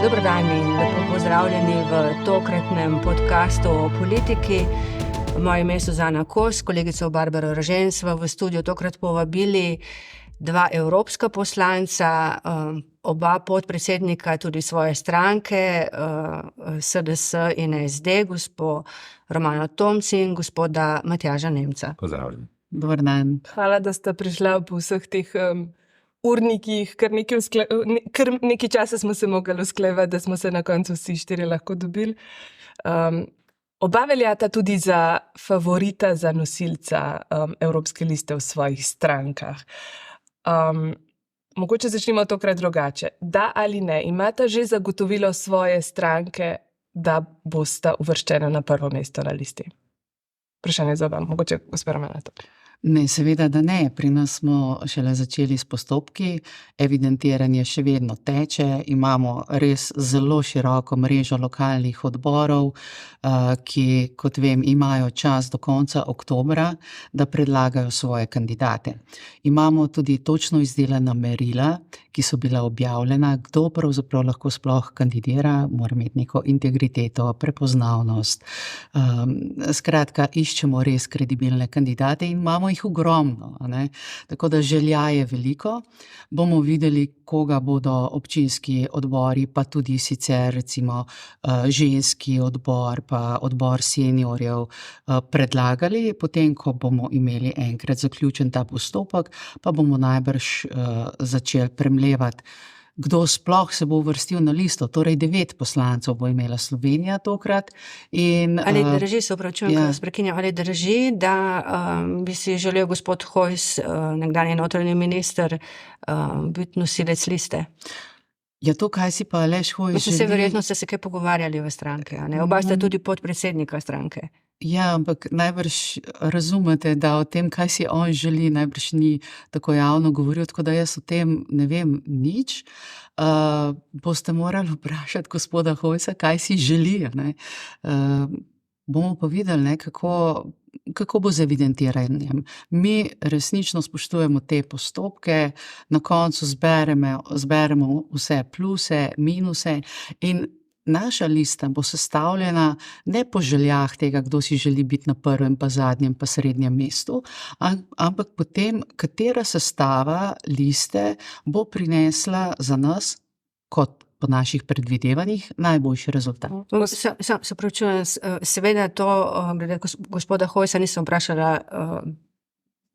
Dober dan in lepo pozdravljeni v tokratnem podcastu o politiki. Moje ime je Suzana Kos, kolegico Barbaro Eržen sva v studiu tokrat povabili dva evropska poslanca, oba podpredsednika tudi svoje stranke, SDS in SD, gospod Romano Tomci in gospoda Matjaža Nemca. Pozdravljeni. Dobar dan. Hvala, da sta prišla po vseh teh urnikih, kar nekaj časa smo se mogli usklajevati, da smo se na koncu vsi štiri lahko dobili. Oba veljata tudi za favorita za nosilca Evropske liste v svojih strankah. Mogoče začnimo tokrat drugače. Da ali ne, imata že zagotovilo svoje stranke, da bosta uvrščena na prvo mesto na listi? Vprašanje za vam, mogoče gospod Romano. Ne, seveda, da ne. Pri nas smo šele začeli s postopki, evidentiranje še vedno teče, imamo res zelo široko mrežo lokalnih odborov, ki, kot vem, imajo čas do konca oktobra, da predlagajo svoje kandidate. Imamo tudi točno izdelana merila, ki so bila objavljena, kdo pravzaprav lahko sploh kandidira, mora imeti neko integriteto, prepoznavnost. Skratka, iščemo res kredibilne kandidate in imamo jih ogromno, ne? Tako da želja je veliko. Bomo videli, koga bodo občinski odbori, pa tudi sicer recimo ženski odbor, pa odbor seniorjev predlagali. Potem, ko bomo imeli enkrat zaključen ta postopek, pa bomo najbrž začeli premlevati, kdo sploh se bo uvrstil na listo. Torej 9 poslancev bo imela Slovenija tokrat. Ali drži, se opravičujem, ko vas prekinjam, ali drži, da bi si želel gospod Hojs, nekdanji notranji minister, biti nosilec liste? Ja, to, kaj si pa Aleš Hojs želi... Verjetno ste se kaj pogovarjali v stranke, a ne? Oba ste tudi podpredsednika stranke. Ja, ampak najbrž razumete, da o tem, kaj si on želi, najbrž ni tako javno govoril, tako da jaz o tem ne vem nič. Boste morali vprašati gospoda Hojsa, kaj si želi, ne? Bomo pa videli, ne, kako bo z evidentiranjem. Mi resnično spoštujemo te postopke, na koncu zberemo vse pluse, minuse in naša lista bo sestavljena ne po željah tega, kdo si želi biti na prvem, pa zadnjem, pa srednjem mestu, ampak potem, katera sestava liste bo prinesla za nas, kot po naših predvidevanjih, najboljši rezultat. Se pravčujem, seveda to, gospoda Hojsa nisem vprašala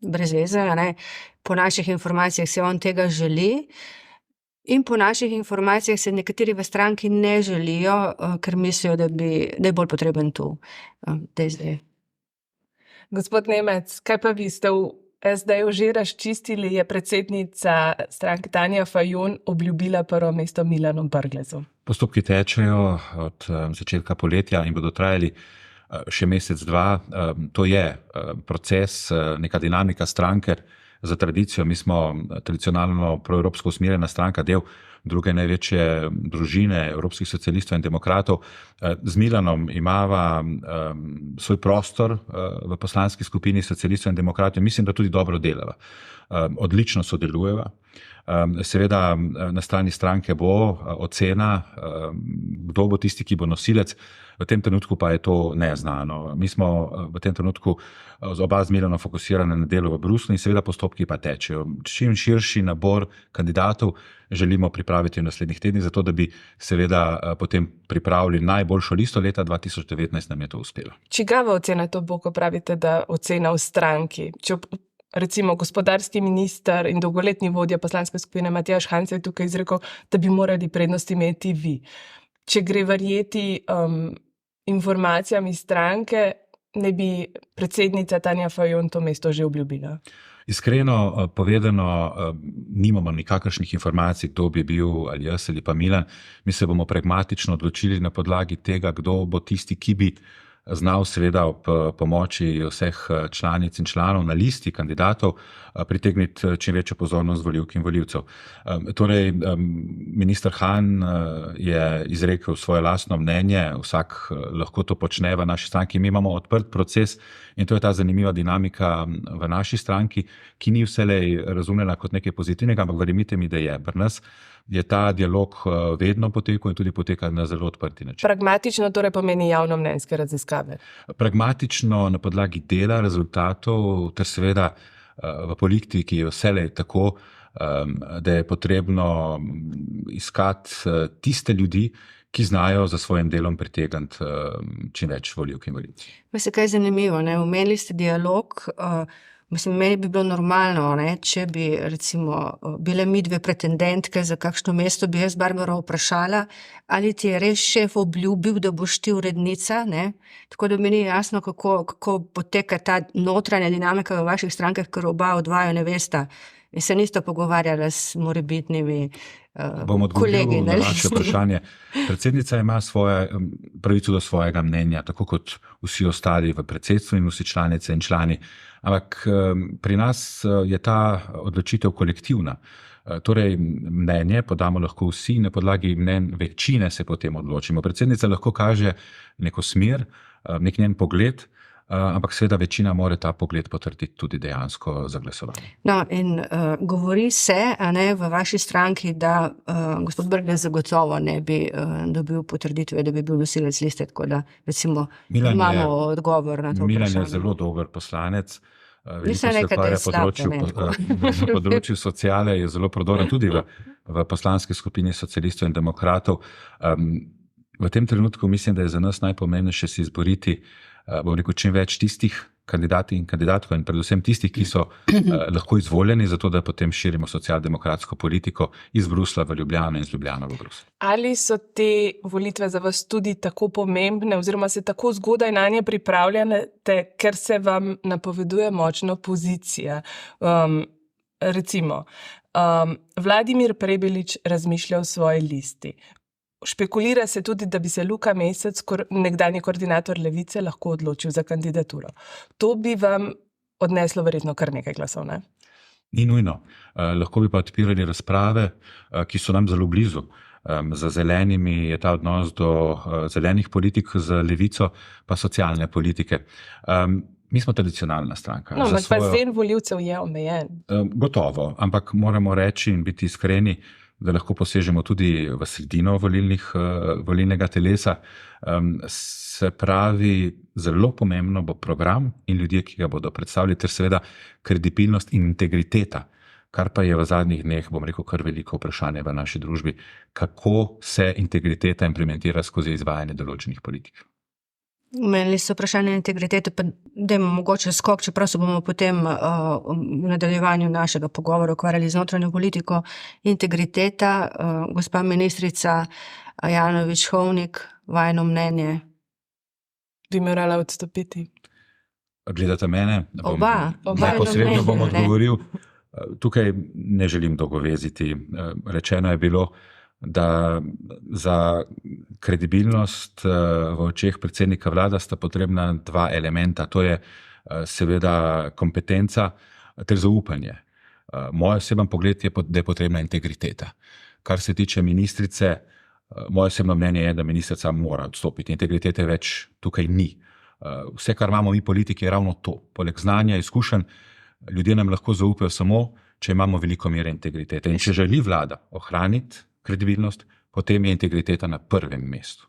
brez veze, ne? Po naših informacijah se on tega želi, in po naših informacijah se nekateri v stranki ne želijo, ker mislijo, da je bolj potreben tu. Zdaj. Gospod Nemec, kaj pa vi ste v SD-ju že razčistili, je predsednica stranke Tanja Fajon obljubila prvo mesto Milanu Brglezu? Postopki tečejo od začetka poletja in bodo trajali še mesec, dva. To je proces, neka dinamika stranke. Za tradicijo, mi smo tradicionalno proevropsko usmerjena stranka, del druge največje družine evropskih socialistov in demokratov. Z Milanom imava svoj prostor v poslanski skupini socialistov in demokratov. Mislim, da tudi dobro delava. Odlično sodelujeva. Seveda na strani stranke bo ocena, kdo bo tisti, ki bo nosilec. V tem trenutku pa je to neznano. Mi smo v tem trenutku oba z Milanom fokusirani na delo v Bruslju in seveda postopki pa tečejo. Čim širši nabor kandidatov želimo pripraviti v naslednjih tednih, zato da bi seveda potem pripravili najboljšo listo leta 2019, nam je to uspelo. Čigava ocena to bo, ko pravite, da ocena v stranki? Če recimo gospodarski minister in dolgoletni vodja poslanske skupine Matjaž Han je tukaj izrekel, da bi morali prednost imeti vi. Če gre verjeti informacijam iz stranke, ne bi predsednica Tanja Fajon to mesto že obljubila? Iskreno povedano, nimamo nikakršnih informacij, kdo bi bil ali jaz ali pa Milan. Mi se bomo pragmatično odločili na podlagi tega, kdo bo tisti, ki bi znal seveda ob pomoči vseh članic in članov na listi kandidatov pritegniti čim večjo pozornost volivk in volivcev. Torej, minister Han je izrekel svoje lastno mnenje, vsak lahko to počne v naši stranki. Mi imamo odprt proces in to je ta zanimiva dinamika v naši stranki, ki ni vselej razumljena kot nekaj pozitivnega, ampak verjemite mi, da je. Pri nas je ta dialog vedno potekal in tudi poteka na zelo odprti način. Pragmatično torej pomeni javnomnenjske raziskave. Pragmatično na podlagi dela, rezultatov, ter seveda v politiki je vselej tako, da je potrebno iskati tiste ljudi, ki znajo za svojim delom pritegniti čim več volivk in volivcev. Mislim, kaj je zanimivo, ne? Omenili ste dialog, meni bi bilo normalno, ne? Če bi recimo bile mi dve pretendentke za kakšno mesto, bi jaz Barbaro vprašala, ali ti je res šef obljubil, da boš ti urednica, ne? Tako da mi ni jasno, kako poteka ta notranja dinamika v vaših strankah, ker oba od vaju ne vesta in se niste pogovarjali s morebitnimi Bom odgovoril kolegi. na vaše vprašanje. Predsednica ima pravico do svojega mnenja, tako kot vsi ostali v predsedstvu in vsi članice in člani. Ampak pri nas je ta odločitev kolektivna. Torej, mnenje podamo lahko vsi, na podlagi mnenj večine se potem odločimo. Predsednica lahko kaže neko smer, nek njen pogled, ampak seveda večina mora ta pogled potrditi tudi dejansko za glasovanje. No, in govori se, a ne, v vaši stranki, da gospod Brglez zagotovo ne bi dobil potrditve, da bi bil nosilec liste, tako da recimo imamo odgovor na to Milan vprašanje. je zelo dober poslanec. Nisem rekla, da je slab, ne. Na področju sociale je zelo prodoren tudi v poslanski skupini socialistov in demokratov. V tem trenutku mislim, da je za nas najpomembnejše si izboriti čim več tistih kandidatov in kandidatov in predvsem tistih, ki so lahko izvoljeni, zato da potem širimo socialdemokratsko politiko iz Bruslja v Ljubljano in iz Ljubljana v Bruselj. Ali so te volitve za vas tudi tako pomembne oziroma se tako zgodaj na nje pripravljate, ker se vam napoveduje močna opozicija? Recimo, Vladimir Prebilič razmišlja o svoji listi. Špekulira se tudi, da bi se Luka Mesec, nekdanji koordinator Levice, lahko odločil za kandidaturo. To bi vam odneslo verjetno kar nekaj glasov, ne? Ni nujno. Lahko bi pa odpirali razprave, ki so nam zelo blizu. Za zelenimi je ta odnos do zelenih politik, za Levico pa socialne politike. Mi smo tradicionalna stranka. No, ampak bazen volivcev je omejen. Gotovo, ampak moramo reči in biti iskreni, da lahko posežemo tudi v sredino volilnega telesa. Se pravi, zelo pomembno bo program in ljudje, ki ga bodo predstavili, ter seveda kredibilnost in integriteta, kar pa je v zadnjih dneh, kar veliko vprašanje v naši družbi, kako se integriteta implementira skozi izvajanje določenih politik. Omenili so vprašanje integritete, pa dajmo mogoče skok, čeprav se bomo potem v nadaljevanju našega pogovora ukvarjali z notranjo politiko. Integriteta, gospa ministrica Ajanović-Hovnik, vajino mnenje? Bi morala odstopiti. Gledate mene? Oba Neposredno bom odgovoril. Tukaj ne želim dolgoveziti. Rečeno je bilo, da za kredibilnost v očeh predsednika vlada sta potrebna dva elementa. To je seveda kompetenca ter zaupanje. Moj osebni pogled je, da je potrebna integriteta. Kar se tiče ministrice, moje osebno mnenje je, da ministrica mora odstopiti. Integritete več tukaj ni. Vse, kar imamo mi politiki, je ravno to. Poleg znanja, izkušenj, ljudje nam lahko zaupajo samo, če imamo veliko mere integritete. In če želi vlada ohraniti kredibilnost, potem je integriteta na prvem mestu.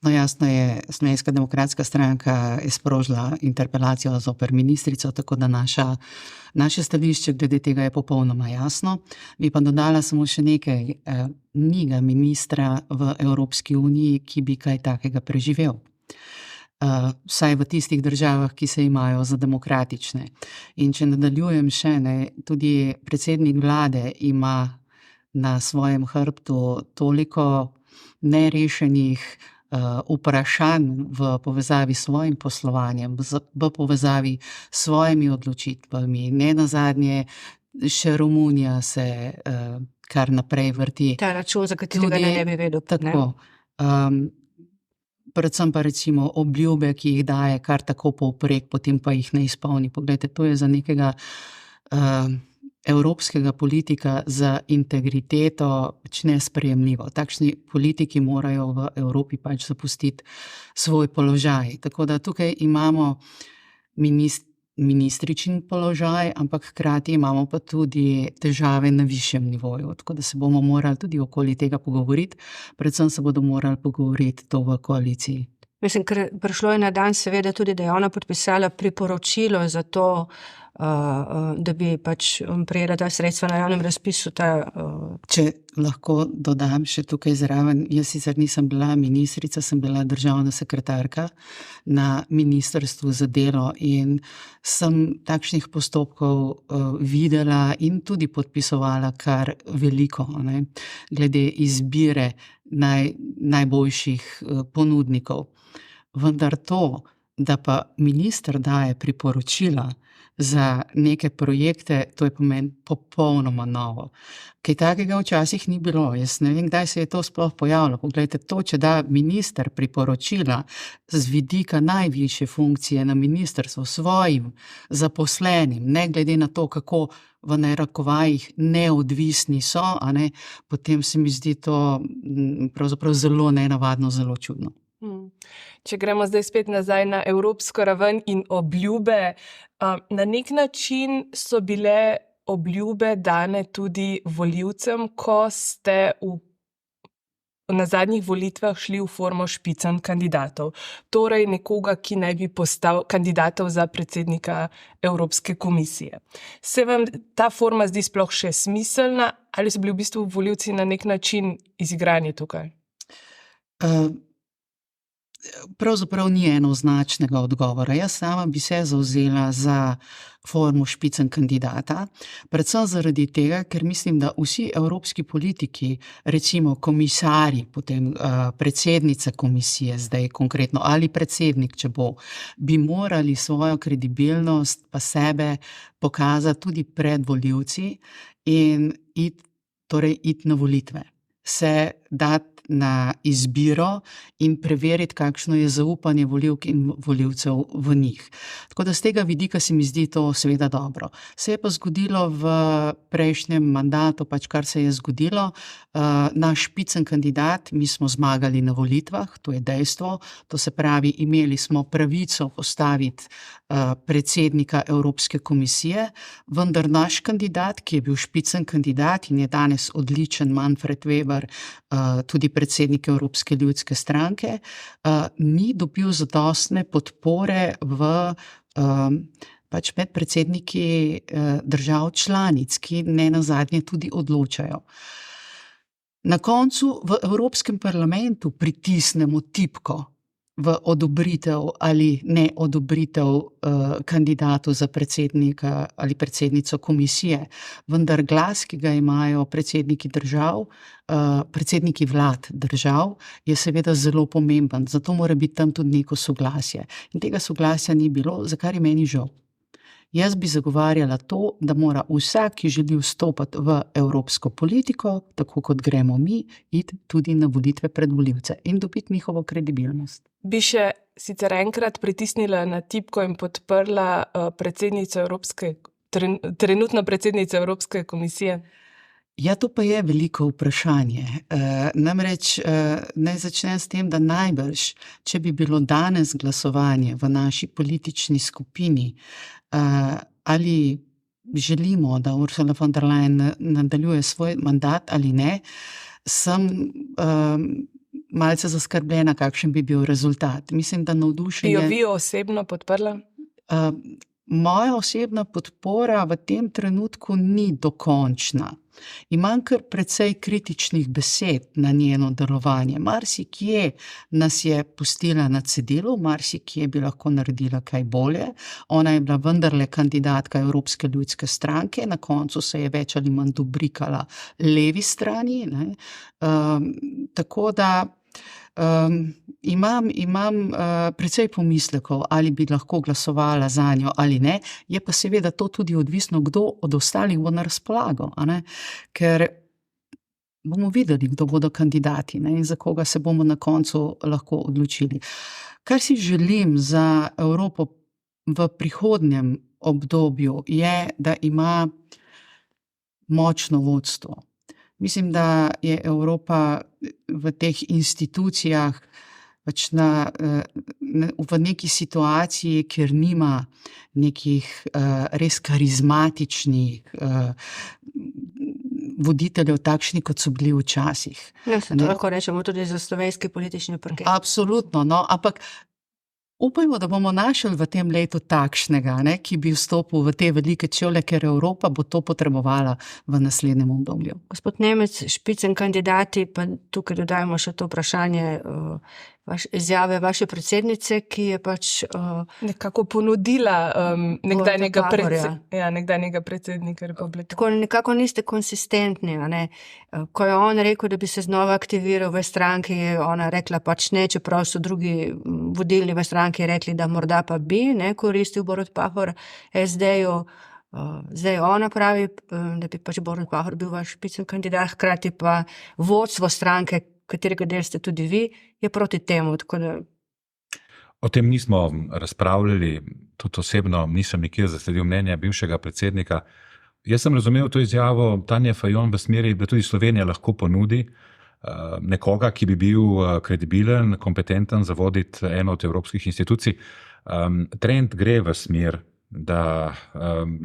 No, jasno je, Slovenska demokratska stranka je sprožila interpelacijo zoper ministrico, tako da naše stališče glede tega je popolnoma jasno. Bi pa dodala samo še nekaj, ni ga ministra v Evropski uniji, ki bi kaj takega preživel. Vsaj v tistih državah, ki se imajo za demokratične. In če nadaljujem še, tudi predsednik vlade ima na svojem hrbtu toliko nerešenih vprašanj v povezavi s svojim poslovanjem, v povezavi s svojimi odločitvami. Ne nazadnje, še Romunija se kar naprej vrti. Ta račun, za katerega ne bi vedel. Tako. Predvsem pa recimo obljube, ki jih daje kar tako povprek, potem pa jih ne izpolni. Poglejte, to je za nekega evropskega politika za integriteto nesprejemljivo. Takšni politiki morajo v Evropi zapustiti svoj položaj. Tako da tukaj imamo ministričin položaj, ampak hkrati imamo pa tudi težave na višjem nivoju. Tako da se bomo morali tudi okoli tega pogovoriti, predvsem se bodo morali pogovoriti to v koaliciji. Mislim, ker prišlo je na dan seveda tudi, da je ona podpisala priporočilo za to, da bi pač prejela ta sredstva na javnem razpisu. Če lahko dodam še tukaj zraven, jaz sicer nisem bila ministrica, sem bila državna sekretarka na Ministrstvu za delo in sem takšnih postopkov videla in tudi podpisovala kar veliko, ne, glede izbire najboljših ponudnikov. Vendar to, da pa minister daje priporočila za neke projekte, to je pomen popolnoma novo. Kaj takega včasih ni bilo. Jaz ne vem, kdaj se je to sploh pojavilo. Poglejte, to, če da minister priporočila z vidika najvišje funkcije na ministrstvu svojim zaposlenim, ne glede na to, kako v narekovajih neodvisni so, a ne, potem se mi zdi to pravzaprav zelo nenavadno, zelo čudno. Če gremo zdaj spet nazaj na evropsko raven in obljube, na nek način so bile obljube dane tudi volivcem, ko ste na zadnjih volitvah šli v formo špican kandidatov. Torej nekoga, ki naj bi postal kandidatov za predsednika Evropske komisije. Se vam ta forma zdi sploh še smiselna ali so bili v bistvu volivci na nek način izigrani tukaj? Pravzaprav ni enoznačnega odgovora. Jaz sama bi se zavzela za formo špicen kandidata, predvsem zaradi tega, ker mislim, da vsi evropski politiki, recimo komisarji, potem predsednica komisije, zdaj konkretno, ali predsednik, če bo, bi morali svojo kredibilnost pa sebe pokazati tudi pred volivci in iti na volitve. Se dati na izbiro in preveriti, kakšno je zaupanje volivk in volivcev v njih. Tako da z tega vidika se mi zdi to seveda dobro. Se je pa zgodilo v prejšnjem mandatu, pač kar se je zgodilo, naš špicen kandidat, mi smo zmagali na volitvah, to je dejstvo, to se pravi, imeli smo pravico postaviti predsednika Evropske komisije, vendar naš kandidat, ki je bil špicen kandidat in je danes odličen Manfred Weber, tudi predsednik Evropske ljudske stranke, ni dobil zadostne podpore pač med predsedniki držav članic, ki ne nazadnje tudi odločajo. Na koncu v Evropskem parlamentu pritisnemo tipko v odobritev ali ne odobritev kandidatu za predsednika ali predsednico komisije, vendar glas, ki ga imajo predsedniki držav, predsedniki vlad držav, je seveda zelo pomemben, zato mora biti tam tudi neko soglasje. In tega soglasja ni bilo, za kar je meni žal. Jaz bi zagovarjala to, da mora vsak, ki želi vstopati v evropsko politiko, tako kot gremo mi, iti tudi na volitve pred volivce in dobiti njihovo kredibilnost. Bi še sicer enkrat pritisnila na tipko in podprla trenutno predsednico Evropske komisije? Ja, to pa je veliko vprašanje. Namreč naj začnem s tem, da najbrž, če bi bilo danes glasovanje v naši politični skupini, ali želimo, da Ursula von der Leyen nadaljuje svoj mandat ali ne, sem malce zaskrbljena, kakšen bi bil rezultat. Mislim, da navdušenje... Bi jo vi osebno podprla? Moja osebna podpora v tem trenutku ni dokončna. Imam kar precej kritičnih besed na njeno delovanje. Marsikje nas je pustila na cedilu, marsikje bi lahko naredila kaj bolje. Ona je bila vendarle kandidatka Evropske ljudske stranke, na koncu se je več ali manj dobrikala levi strani, ne. Tako da imam precej pomislekov, ali bi lahko glasovala za njo ali ne, je pa seveda to tudi odvisno, kdo od ostalih bo na razpolago, a ne? Ker bomo videli, kdo bodo kandidati, ne? In za koga se bomo na koncu lahko odločili. Kar si želim za Evropo v prihodnjem obdobju je, da ima močno vodstvo. Mislim, da je Evropa v teh institucijah pač v neki situaciji, kjer nima nekih res karizmatičnih voditeljev, takšni, kot so bili včasih. Ja, se to lahko rečemo tudi za slovenski politični parket. Absolutno, no, ampak upajmo, da bomo našli v tem letu takšnega, ki bi vstopil v te velike čevlje, ker Evropa bo to potrebovala v naslednjem obdobju. Gospod Nemec, špicen kandidati, pa tukaj dodajmo še to vprašanje izjave vaše predsednice, ki je pač nekako ponudila nekdanjega Pahorja. predsednika republike. Tako nekako niste konsistentni, a ne? Ko je on rekel, da bi se znova aktiviral v stranki, je ona rekla pač ne, čeprav so drugi vodilni v stranki rekli, da morda pa bi koristil Borut Pahor SD-ju. Zdaj ona pravi, da bi pač Borut Pahor bil vaš špicen kandidat, hkrati pa vodstvo stranke, katerega del ste tudi vi, je proti temu. Tako da... O tem nismo razpravljali, tudi osebno nisem nikjer zasledil mnenja bivšega predsednika. Jaz sem razumel to izjavo Tanje Fajon v smeri, da tudi Slovenija lahko ponudi nekoga, ki bi bil kredibilen, kompetenten za voditi eno od evropskih institucij. Trend gre v smer, da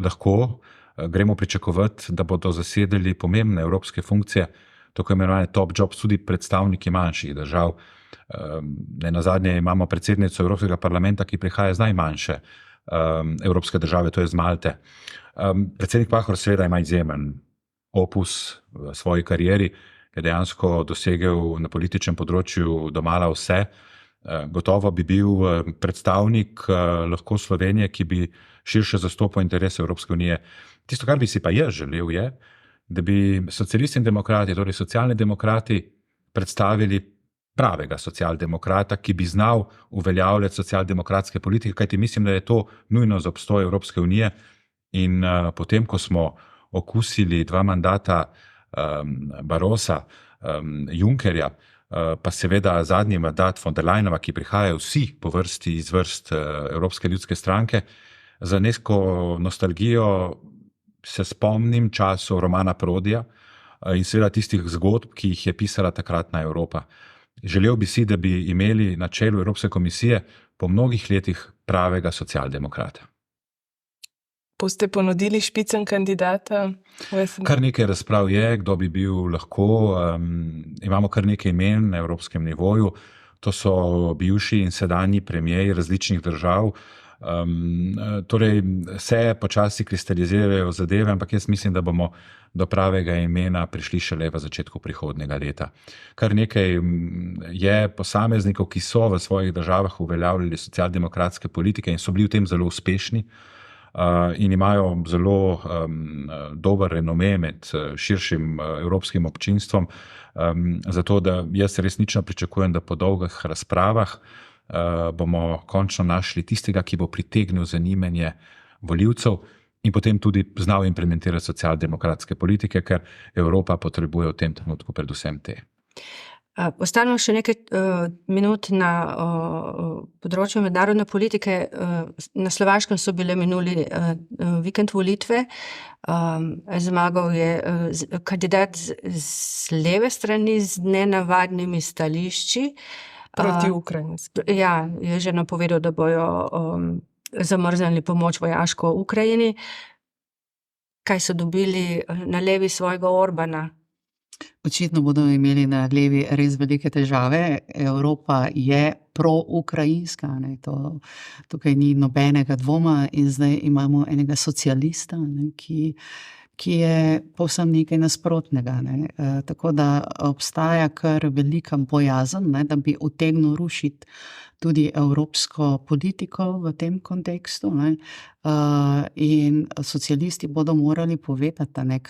lahko gremo pričakovati, da bodo zasedali pomembne evropske funkcije, tako imenovane top jobs, tudi predstavniki manjših držav. Nenazadnje imamo predsednico Evropskega parlamenta, ki prihaja z najmanjše evropske države, to je z Malte. Predsednik Pahor seveda ima izjemen opus v svoji karieri, je dejansko dosegel na političnem področju domala vse. Gotovo bi bil predstavnik lahko Slovenije, ki bi širše zastopal interese Evropske unije. Tisto, kar bi si pa jaz želel, je, da bi socialisti in demokrati, torej socialni demokrati, predstavili pravega socialdemokrata, ki bi znal uveljavljati socialdemokratske politike, kajti mislim, da je to nujno za obstoj Evropske unije. In potem, ko smo okusili 2 mandata Barrosa, Junckerja, pa seveda zadnji mandat von der Leyenova, ki prihajajo vsi po vrsti iz vrst Evropske ljudske stranke, za neko nostalgijo se spomnim času Romana Prodija in seveda tistih zgodb, ki jih je pisala takratna Evropa. Želel bi si, da bi imeli na čelu Evropske komisije po mnogih letih pravega socialdemokrata. Boste ponudili špicen kandidata? Kar nekaj razprav je, kdo bi bil lahko. Imamo kar nekaj imen na evropskem nivoju. To so bivši in sedanji premierji različnih držav. Torej se počasi kristalizirajo zadeve, ampak jaz mislim, da bomo do pravega imena prišli šele v začetku prihodnjega leta. Kar nekaj je posameznikov, ki so v svojih državah uveljavljali socialdemokratske politike in so bili v tem zelo uspešni in imajo zelo dober renome med širšim evropskim občinstvom. Zato, da jaz resnično pričakujem, da po dolgih razpravah bomo končno našli tistega, ki bo pritegnil zanimanje volivcev in potem tudi znal implementirati socialdemokratske politike, ker Evropa potrebuje v tem trenutku predvsem te. Ostanemo še nekaj minut na področju mednarodne politike. Na Slovaškem so bile minuli vikend volitve. Zmagal je kandidat z leve strani z nenavadnimi stališči. Proti Ukrajinski. Ja, je že napovedal, da bojo zamrznili pomoč vojaško Ukrajini. Kaj so dobili na levi svojega Orbana? Očitno bodo imeli na levi res velike težave. Evropa je pro-ukrajinska, tukaj ni nobenega dvoma in zdaj imamo enega socialista, ki je povsem nekaj nasprotnega. Tako da obstaja kar velika bojazen, da bi utegnil rušiti tudi evropsko politiko v tem kontekstu. In socialisti bodo morali povedati,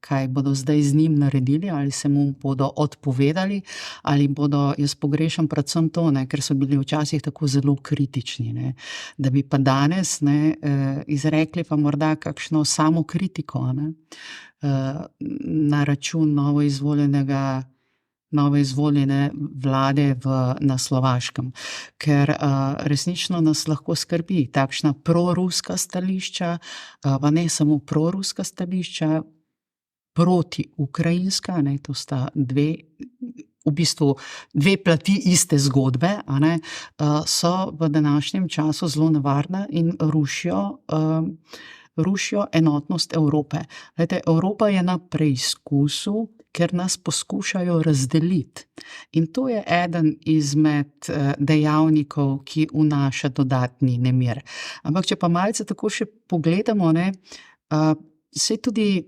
kaj bodo zdaj z njim naredili, ali se mu bodo odpovedali, ali bodo, jaz pogrešam predvsem to, ker so bili včasih tako zelo kritični, da bi pa danes izrekli pa morda kakšno samokritiko na račun novoizvoljene vlade na Slovaškem. Ker resnično nas lahko skrbi takšna proruska stališča, pa ne samo proruska stališča, proti ukrajinska, to sta dve v bistvu dve plati iste zgodbe, a ne, so v današnjem času zelo nevarne in rušijo enotnost Evrope. Glejte, Evropa je na preizkusu, ker nas poskušajo razdeliti. In to je eden izmed dejavnikov, ki vnaša dodatni nemir. Ampak če pa malce tako še pogledamo, ne, saj tudi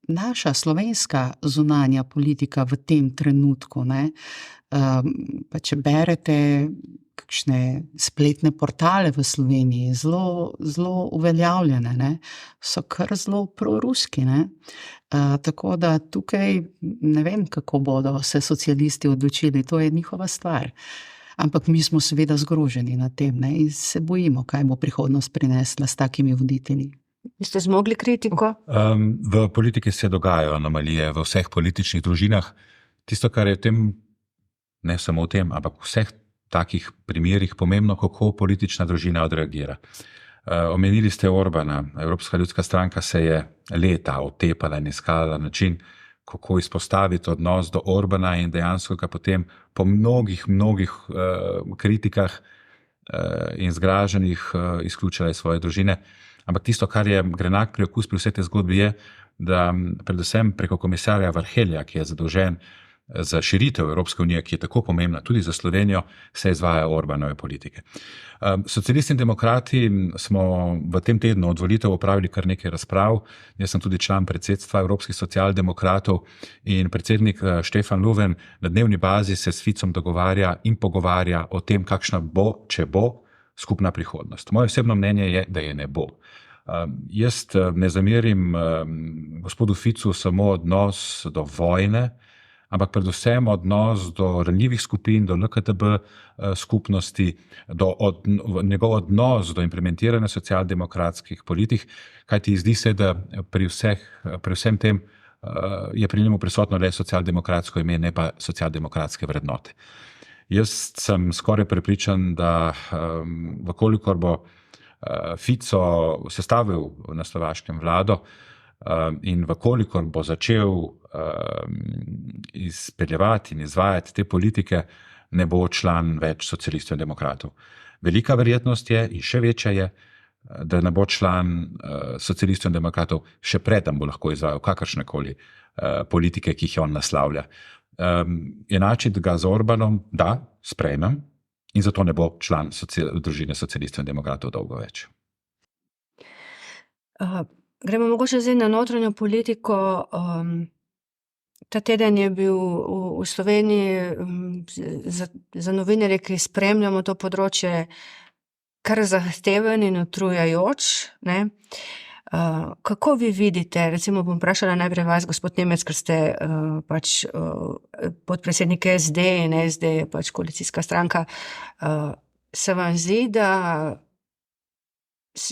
naša slovenska zunanja politika v tem trenutku, ne, pa če berete kakšne spletne portale v Sloveniji, zelo uveljavljene, ne, so kar zelo proruski, ne. Tako da tukaj ne vem, kako bodo se socialisti odločili, to je njihova stvar. Ampak mi smo seveda zgroženi nad tem, ne, in se bojimo, kaj bo prihodnost prinesla s takimi voditelji. Ste zmogli kritiko? V politiki se dogajajo anomalije, v vseh političnih družinah. Tisto, kar je v tem, ne samo v tem, ampak v vseh takih primerih pomembno, kako politična družina odreagira. Omenili ste Orbana. Evropska ljudska stranka se je leta otepala in iskala način, kako izpostaviti odnos do Orbana in dejansko ga potem po mnogih kritikah in zgražanjih izključila iz svoje družine. Ampak tisto, kar je grenak priokus pri vsej tej zgodbi, je, da predvsem preko komisarja Varhelja, ki je zadolžen za širitev Evropske unije, ki je tako pomembna tudi za Slovenijo, se izvaja Orbanove politike. Socialisti in demokrati smo v tem tednu od volitev opravili kar nekaj razprav. Jaz sem tudi član predsedstva Evropskih socialdemokratov in predsednik Štefan Löwen na dnevni bazi se s Ficom dogovarja in pogovarja o tem, kakšna bo, če bo, skupna prihodnost. Moje osebno mnenje je, da je ne bo. Jaz ne zamerim gospodu Ficu samo odnos do vojne, ampak predvsem odnos do ranljivih skupin, do LGTB skupnosti, njegov odnos do implementiranja socialdemokratskih politik, kajti zdi se, da pri vsem tem je pri njemu prisotno le socialdemokratsko ime, ne pa socialdemokratske vrednote. Jaz sem skoraj prepričan, da vkolikor bo Fico sestavil na Slovaškem vlado in vkolikor bo začel izpeljevati in izvajati te politike, ne bo član več socialistov in demokratov. Velika verjetnost je in še večja je, da ne bo član socialistov in demokratov še preden bo lahko izvajal kakršnekoli politike, ki jih on naslavlja. Enačiti ga z Orbanom, da, sprejmem, in zato ne bo član družine socialistov in demokratov dolgo več. Gremo mogoče zdaj na notranjo politiko. Ta teden je bil v Sloveniji za novinarje, ki spremljamo to področje, kar zahteven in utrujajoč, ne. Kako vi vidite, recimo bom vprašala najprej vas, gospod Nemec, ker ste pač podpredsednik SD in SD je pač koalicijska stranka, se vam zdi, da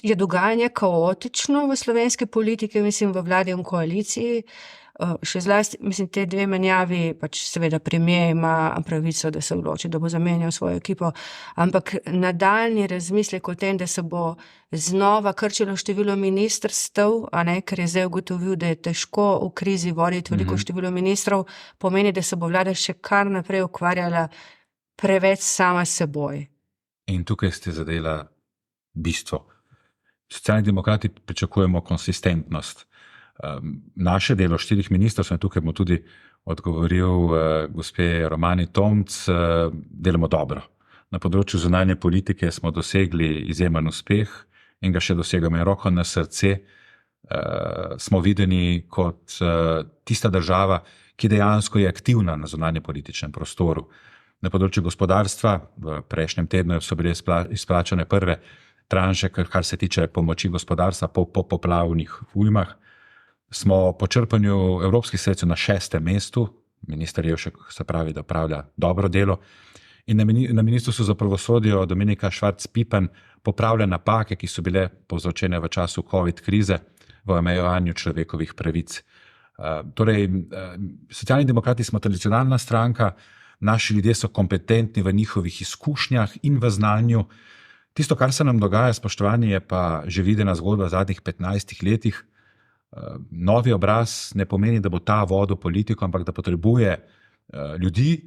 je dogajanje kaotično v slovenski politiki, mislim v vladi in koaliciji, še zlasti, mislim, te dve menjavi, pač seveda premier ima pravico, da se odloči, da bo zamenjal svojo ekipo, ampak nadaljnji razmislek o tem, da se bo znova krčilo število ministrstev, a ne, ker je zdaj ugotovil, da je težko v krizi voditi veliko število ministrov, pomeni, da se bo vlada še kar naprej ukvarjala preveč sama s seboj. In tukaj ste zadela bistvo. Socialni demokrati pričakujemo konsistentnost. Naše delo 4 ministrstv, in tukaj bom tudi odgovoril gospe Romani Tomc, delamo dobro. Na področju zunanje politike smo dosegli izjemen uspeh in ga še dosegamo. In roko na srce smo videni kot tista država, ki dejansko je aktivna na zunanje političnem prostoru. Na področju gospodarstva v prejšnjem tednu so bile izplačane prve tranše, kar se tiče pomoči gospodarstva po poplavnih ujmah. Smo po črpanju evropskih sredstev na 6. mestu, minister Jevšek se pravi, da opravlja dobro delo, in na ministrstvu za pravosodje Dominika Švarc-Pipan popravlja napake, ki so bile povzročene v času COVID krize v omejevanju človekovih pravic. Torej, Socialni demokrati smo tradicionalna stranka, naši ljudje so kompetentni v njihovih izkušnjah in v znanju. Tisto, kar se nam dogaja, spoštovani, je pa že videna zgodba v zadnjih 15 letih. Novi obraz ne pomeni, da bo ta vodil politiko, ampak da potrebuje ljudi,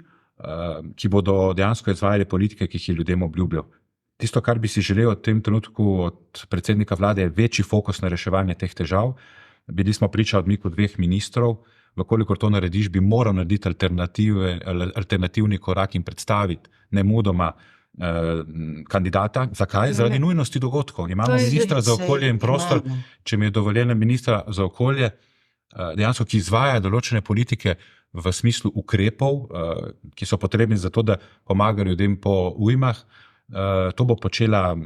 ki bodo dejansko izvajali politike, ki jih je ljudem obljubljal. Tisto, kar bi si želel v tem trenutku od predsednika vlade, je večji fokus na reševanje teh težav. Bili smo priča odmiku 2 ministrov, vkolikor to narediš, bi moral narediti alternativni korak in predstaviti nemudoma kandidata. Zakaj? Zaradi nujnosti dogodkov. Imamo ministra za okolje in prostor, če mi je dovoljeno, ministra za okolje, dejansko, ki izvaja določene politike v smislu ukrepov, ki so potrebni za to, da pomagajo ljudem po ujmah. To bo počela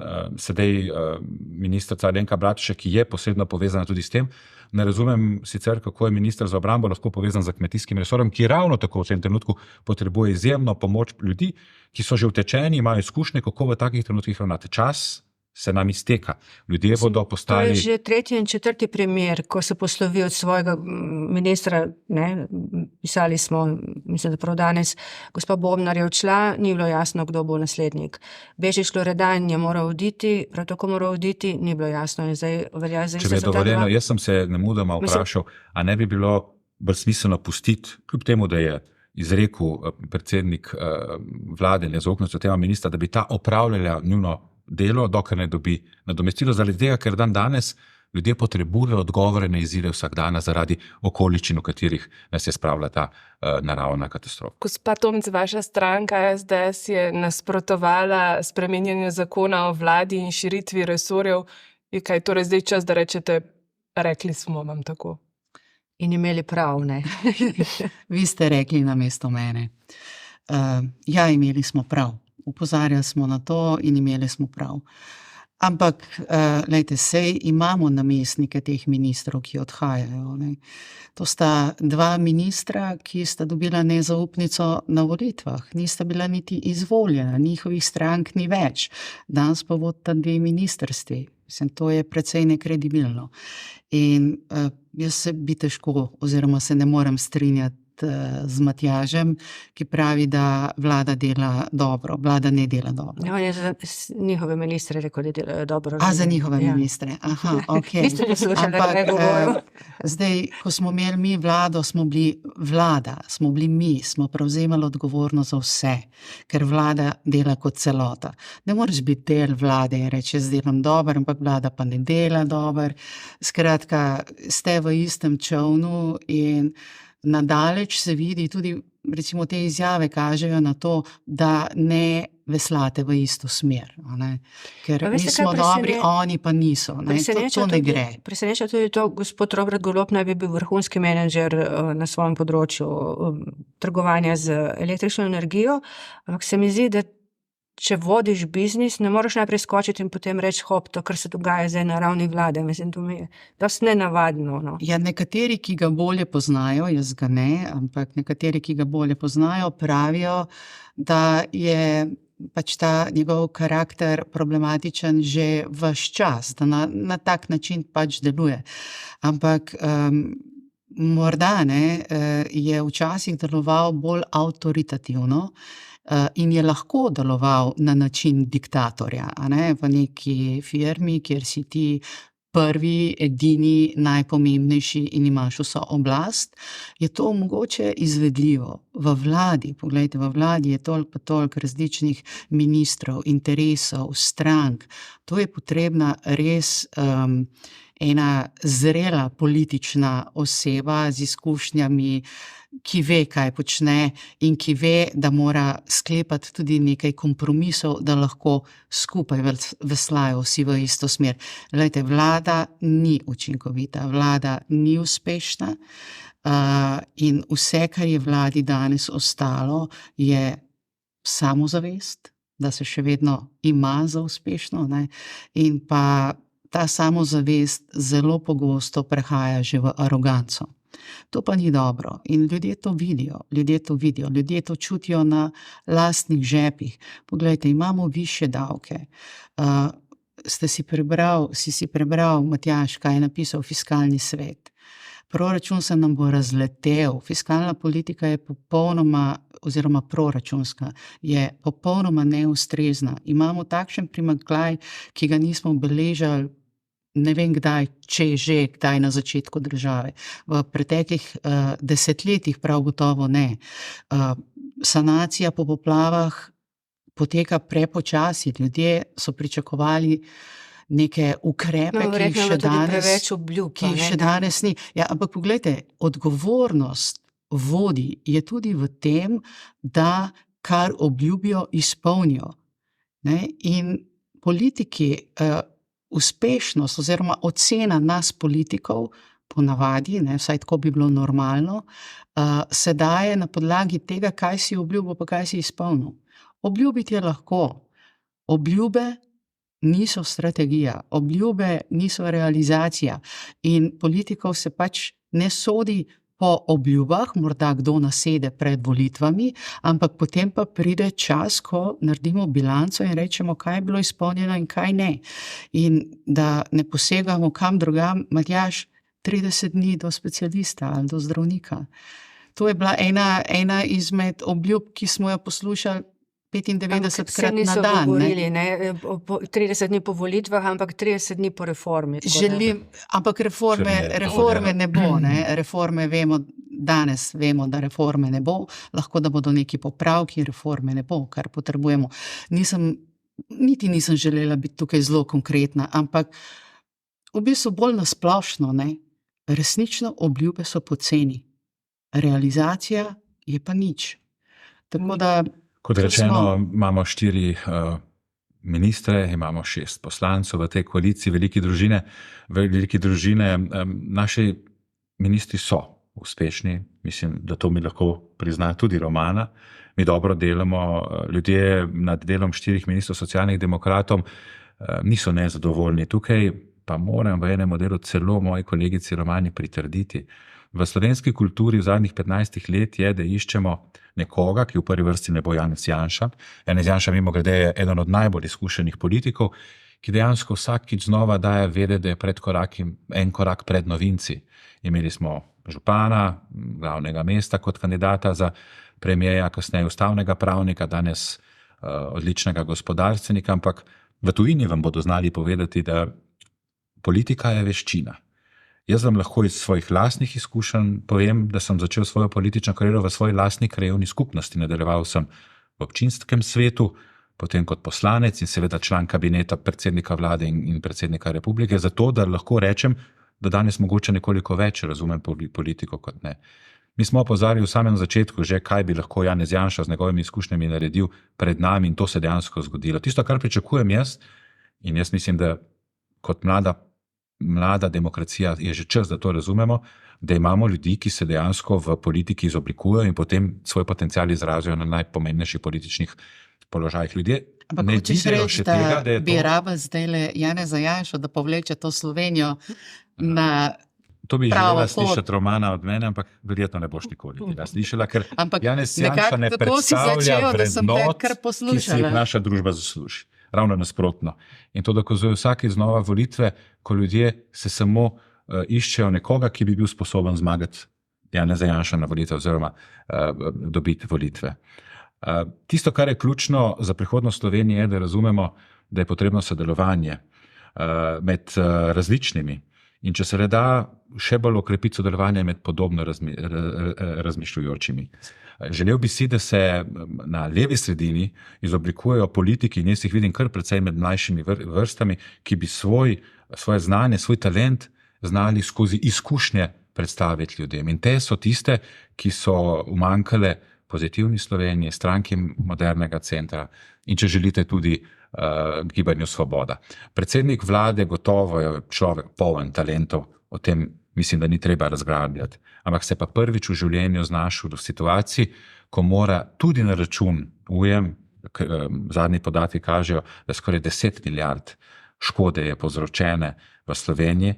sedaj ministrica Alenka Bratušek, ki je posebno povezana tudi s tem. Ne razumem sicer, kako je minister za obrambo lahko povezan z kmetijskim resorjem, ki ravno tako v tem trenutku potrebuje izjemno pomoč ljudi, ki so že utečeni, imajo izkušnje, kako v takih trenutkih ravnati. Čas se nam izteka. Ljudje bodo postali... To je že 3. in 4. primer, ko se poslovi od svojega ministra, ne, pisali smo, mislim, da prav danes, gospa Bobnar je odšla, ni bilo jasno, kdo bo naslednik. Bežič Loredan je moral oditi, prav tako moral oditi, ni bilo jasno in zdaj velja za Če bi je dovoljeno, jaz sem se nemudoma vprašal, a ne bi bilo bolj smiselno pustiti, kljub temu, da je izrekel predsednik vlade, nezaupnosti tega ministra, da bi ta opravljala njuno delo, dokler ne dobi nadomestilo, zaradi tega, ker danes ljudje potrebujejo odgovore na izzive vsakdana zaradi okoliščin, v katerih nas je spravila ta naravna katastrofa. Gospa Tomc, vaša stranka SDS je nasprotovala spreminjanju zakona o vladi in širitvi resorjev. Je kaj torej zdaj čas, da rečete, rekli smo vam tako? In imeli prav, ne? Vi ste rekli namesto mene. Ja, imeli smo prav. Upozarjali smo na to in imeli smo prav. Ampak, lejte, sej imamo namestnike teh ministrov, ki odhajajo. Ne? To sta 2 ministra, ki sta dobila nezaupnico na volitvah. Nista bila niti izvoljena, njihovih strank ni več. Danes pa vodita 2 ministrstvi. Mislim, to je precej nekredibilno. In jaz se bi težko, oziroma se ne morem strinjati z Matjažem, ki pravi, da vlada dela dobro. Vlada ne dela dobro. On je za njihove ministre rekel, da delajo dobro. Za njihove ministre. Aha, ok. Niste poslušali, da ne govorijo. Zdaj, ko smo imeli mi vlado, smo bili vlada, smo bili mi, smo prevzemali odgovornost za vse, ker vlada dela kot celota. Ne moreš biti del vlade in reči, jaz delam dobro, ampak vlada pa ne dela dobro. Skratka, ste v istem čovnu in nadaleč se vidi, tudi recimo te izjave kažejo na to, da ne veslate v isto smer. Ne? Ker mi smo dobri, oni pa niso. Ne? To ne gre. Preseneča tudi to, gospod Robert Golob naj bi bil vrhunski menedžer na svojem področju trgovanja z električno energijo, ampak se mi zdi, da če vodiš biznis, ne moreš najprej skočiti in potem reči, hop, to, kar se dogaja zdaj na ravni vlade. Mislim, to mi je dosti nenavadno. No. Ja, nekateri, ki ga bolje poznajo, jaz ga ne, ampak nekateri, ki ga bolje poznajo, pravijo, da je pač ta njegov karakter problematičen že ves čas, da na tak način pač deluje. Ampak morda je včasih deloval bolj avtoritativno, in je lahko deloval na način diktatorja, v neki firmi, kjer si ti prvi, edini, najpomembnejši in imaš vso oblast, je to mogoče izvedljivo. V vladi, poglejte, v vladi je toliko različnih ministrov, interesov, strank. To je potrebna res ena zrela politična oseba z izkušnjami, ki ve, kaj počne in ki ve, da mora sklepati tudi nekaj kompromisov, da lahko skupaj veslajo vsi v isto smer. Glejte, vlada ni učinkovita, vlada ni uspešna in vse, kar je vladi danes ostalo, je samozavest, da se še vedno ima za uspešno, ne? In pa ta samozavest zelo pogosto prehaja že v aroganco. To pa ni dobro in ljudje to vidijo, ljudje to čutijo na lastnih žepih. Poglejte, imamo višje davke. Si prebral, Matjaž, kaj je napisal Fiskalni svet. Proračun se nam bo razletel, fiskalna politika je popolnoma, oziroma proračunska, je popolnoma neustrezna. Imamo takšen primanjkljaj, ki ga nismo beležali ne vem kdaj, če že kdaj na začetku države. V preteklih desetletjih prav gotovo ne. sanacija po poplavah poteka prepočasi. Ljudje so pričakovali neke ukrepe, ki jih Verjetno je še bilo tudi danes, preveč obljub. ki jih še danes ni. Ja, ampak poglejte, odgovornost vodi je tudi v tem, da kar obljubijo, izpolnijo. Ne? In politiki, uspešnost oziroma ocena nas politikov, ponavadi, ne, vsaj tako bi bilo normalno, se daje na podlagi tega, kaj si obljubil, pa kaj si izpolnil. Obljubiti je lahko. Obljube niso strategija, obljube niso realizacija. In politikov se pač ne sodi po obljubah, morda kdo nasede pred volitvami, ampak potem pa pride čas, ko naredimo bilanco in rečemo, kaj je bilo izpolnjeno in kaj ne. In da ne posegamo kam drugam, Matjaž, 30 dni do specialista ali do zdravnika. To je bila ena izmed obljub, ki smo jo poslušali 95-krat na dan. Govorili, ne? 30 dni po volitvah, ampak 30 dni po reformi. Ampak reforme ne bo. Ne? Reforme danes vemo, da reforme ne bo, lahko da bodo neki popravki, reforme ne bo, kar potrebujemo. Niti nisem želela biti tukaj zelo konkretna, ampak v bistvu bolj nasplošno, ne? Resnično obljube so poceni. Realizacija je pa nič. Tako da kot rečeno, imamo 4 ministre, imamo 6 poslancev v tej koaliciji, velike družine. Naši ministri so uspešni, mislim, da to mi lahko prizna tudi Romana. Mi dobro delamo, ljudje nad delom 4 ministrov socialnih demokratov niso nezadovoljni. Tukaj pa moram v enem delu celo moji kolegici Romani pritrditi. V slovenski kulturi v zadnjih 15 let je, da iščemo nekoga, ki v prvi vrsti ne bo Janez Janša. Janez Janša, mimogrede, je eden od najbolj izkušenih politikov, ki dejansko vsakič znova daje vedeti, da je en korak pred novinci. Imeli smo župana, glavnega mesta kot kandidata za premierja, kasneje ustavnega pravnika, danes odličnega gospodarstvenika, ampak v tujini vam bodo znali povedati, da politika je veščina. Jaz vam lahko iz svojih lastnih izkušenj povem, da sem začel svojo politično kariero v svoji lastni krajevni skupnosti. Nadaljeval sem v občinskem svetu, potem kot poslanec in seveda član kabineta predsednika vlade in predsednika republike, zato da lahko rečem, da danes mogoče nekoliko več razumem politiko kot ne. Mi smo opozarjali v samem začetku že, kaj bi lahko Janez Janša z njegovimi izkušnjami naredil pred nami in to se dejansko zgodilo. Tisto, kar pričakujem jaz, in jaz mislim, da kot mlada demokracija je že čas, da to razumemo, da imamo ljudi, ki se dejansko v politiki izoblikujejo in potem svoj potencial izražajo na najpomembnejših političnih položajih. Ljudje ampak ne hočeš vidijo reči, še tega, da je bi rabili zdajle Janeza Janšo, da povleče to Slovenijo na to bi pravo želela pot. slišati Romana od mene, ampak verjetno ne boš nikoli tega slišala, ker Ampak Janez Janša nekako ne tako si predstavlja začel, da sem te vrednot, kar ki si poslušala. jih naša družba zasluži. Ravno nasprotno. In to dokazuje vsake znova volitve, ko ljudje se samo iščejo nekoga, ki bi bil sposoben zmagati Janeza Janša na volitve oziroma dobiti volitve. Tisto, kar je ključno za prihodnost Slovenije, je, da razumemo, da je potrebno sodelovanje med različnimi. In če se le da, še bolj okrepiti sodelovanje med podobno razmišljujočimi. Želel bi si, da se na levi sredini izoblikujejo politiki, in jaz jih vidim kar precej med mlajšimi vrstami, ki bi svoje znanje, svoj talent znali skozi izkušnje predstaviti ljudem. In te so tiste, ki so umanjkale Pozitivni Sloveniji, Stranki modernega centra in če želite tudi Gibanju Svoboda. Predsednik vlade gotovo je človek poln talentov, o tem mislim, da ni treba razglabljati, ampak se pa prvič v življenju znašel v situaciji, ko mora tudi na račun zadnji podatki kažejo, da skoraj 10 milijard škode je povzročene v Sloveniji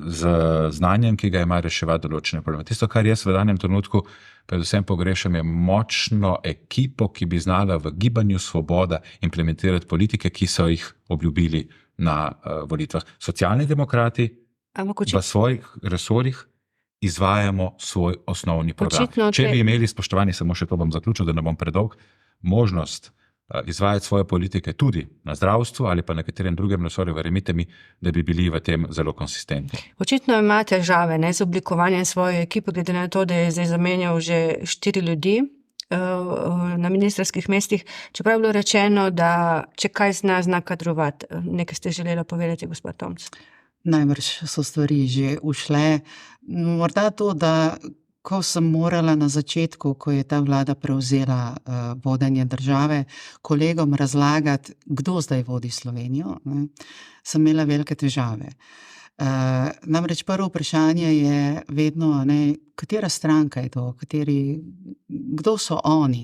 z znanjem, ki ga ima reševati določene probleme. Tisto, kar jaz v danem trenutku predvsem pogrešam, je močno ekipo, ki bi znala v Gibanju Svoboda implementirati politike, ki so jih obljubili na volitvah. Socialni demokrati v svojih resorjih izvajamo svoj osnovni program. Če bi imeli, spoštovani, samo še to bom zaključil, da ne bom predolg, možnost izvajati svoje politike tudi na zdravstvu ali pa na katerem drugem resorju, verjemite mi, da bi bili v tem zelo konsistentni. Očitno ima težave z oblikovanjem svoje ekipe, glede na to, da je zdaj zamenjal že 4 ljudi na ministrskih mestih, čeprav je bilo rečeno, da če kaj zna kadrovati. Nekaj ste želela povedati, gospod Tomc? Najbrž so stvari že ušle. Morda to, da ko sem morala na začetku, ko je ta vlada prevzela vodenje države, kolegom razlagati, kdo zdaj vodi Slovenijo, sem imela velike težave. Namreč prvo vprašanje je vedno, katera stranka je to, kdo so oni.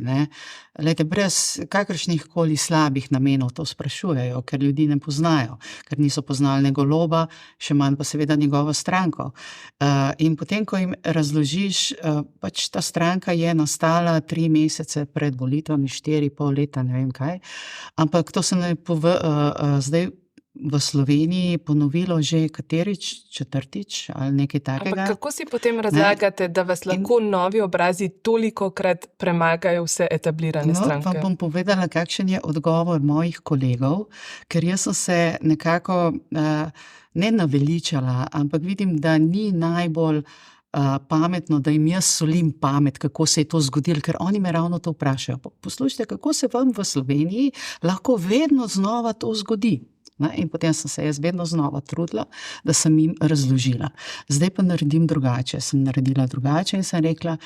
Glejte, brez kakršnih koli slabih namenov to sprašujejo, ker ljudi ne poznajo, ker niso poznali ne Goloba, še manj pa seveda njegovo stranko. In potem, ko jim razložiš, pač ta stranka je nastala 3 mesece pred volitvami, 4,5 leta, ne vem kaj, ampak to se zdaj v Sloveniji ponovilo že katerič, 4. ali nekaj takega. Ampak kako si potem razlagate, da vas lahko novi obrazi tolikokrat premagajo vse etablirane stranke? Vam bom povedala, kakšen je odgovor mojih kolegov, ker jaz sem se nekako ne naveličala, ampak vidim, da ni najbolj pametno, da jim jaz solim pamet, kako se je to zgodilo, ker oni me ravno to vprašajo. Poslušajte, kako se vam v Sloveniji lahko vedno znova to zgodi? In potem sem se jaz vedno znova trudila, da sem jim razložila. Zdaj pa naredim drugače. Sem naredila drugače in sem rekla,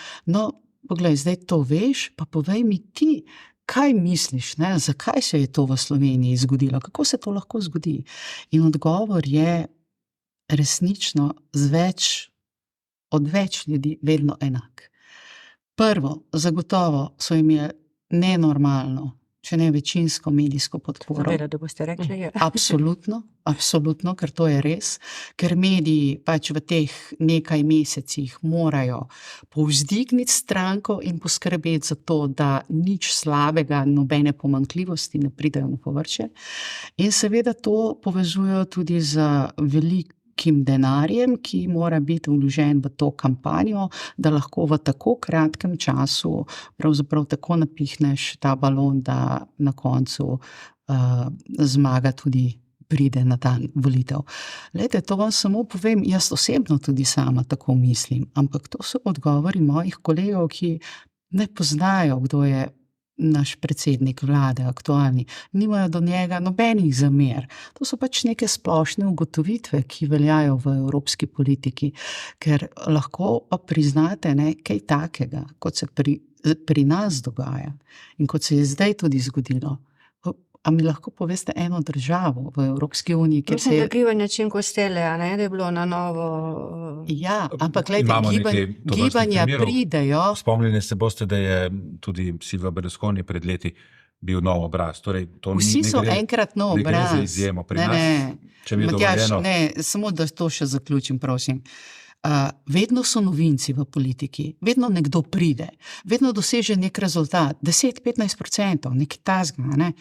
poglej, zdaj to veš, pa povej mi ti, kaj misliš, zakaj se je to v Sloveniji zgodilo, kako se to lahko zgodi. In odgovor je resnično od več ljudi vedno enak. Prvo, zagotovo so imeli nenormalno, če ne večinsko medijsko podporo. Zaveda, da boste rekli. Absolutno, ker to je res, ker mediji pač v teh nekaj mesecih morajo povzdigniti stranko in poskrbeti za to, da nič slabega, nobene pomanjkljivosti ne pridejo na površje. In seveda to povezujejo tudi z velikim denarjem, ki mora biti vložen v to kampanjo, da lahko v tako kratkem času pravzaprav tako napihneš ta balon, da na koncu zmaga tudi pride na dan volitev. Glejte, to vam samo povem, jaz osebno tudi sama tako mislim, ampak to so odgovori mojih kolegov, ki ne poznajo, kdo je naš predsednik vlade aktualni, nimajo do njega nobenih zamer. To so pač neke splošne ugotovitve, ki veljajo v evropski politiki, ker lahko pa priznate kaj takega, kot se pri nas dogaja in kot se je zdaj tudi zgodilo. A mi lahko poveste eno državo v Evropski uniji, kjer se je... Mislim, da gibanje Činkostele, da je bilo na novo... Ja, ampak gledajte, gibanja pridejo... Spomnili se boste, da je tudi Silvio Berlusconi pred leti bil nov obraz. Torej, vsi so enkrat nov obraz. Ne gre za izjemo pri nas, če mi je dovoljeno. Samo da to še zaključim, prosim. Vedno so novinci v politiki, vedno nekdo pride, vedno doseže nek rezultat, 10-15%, nekaj tazga,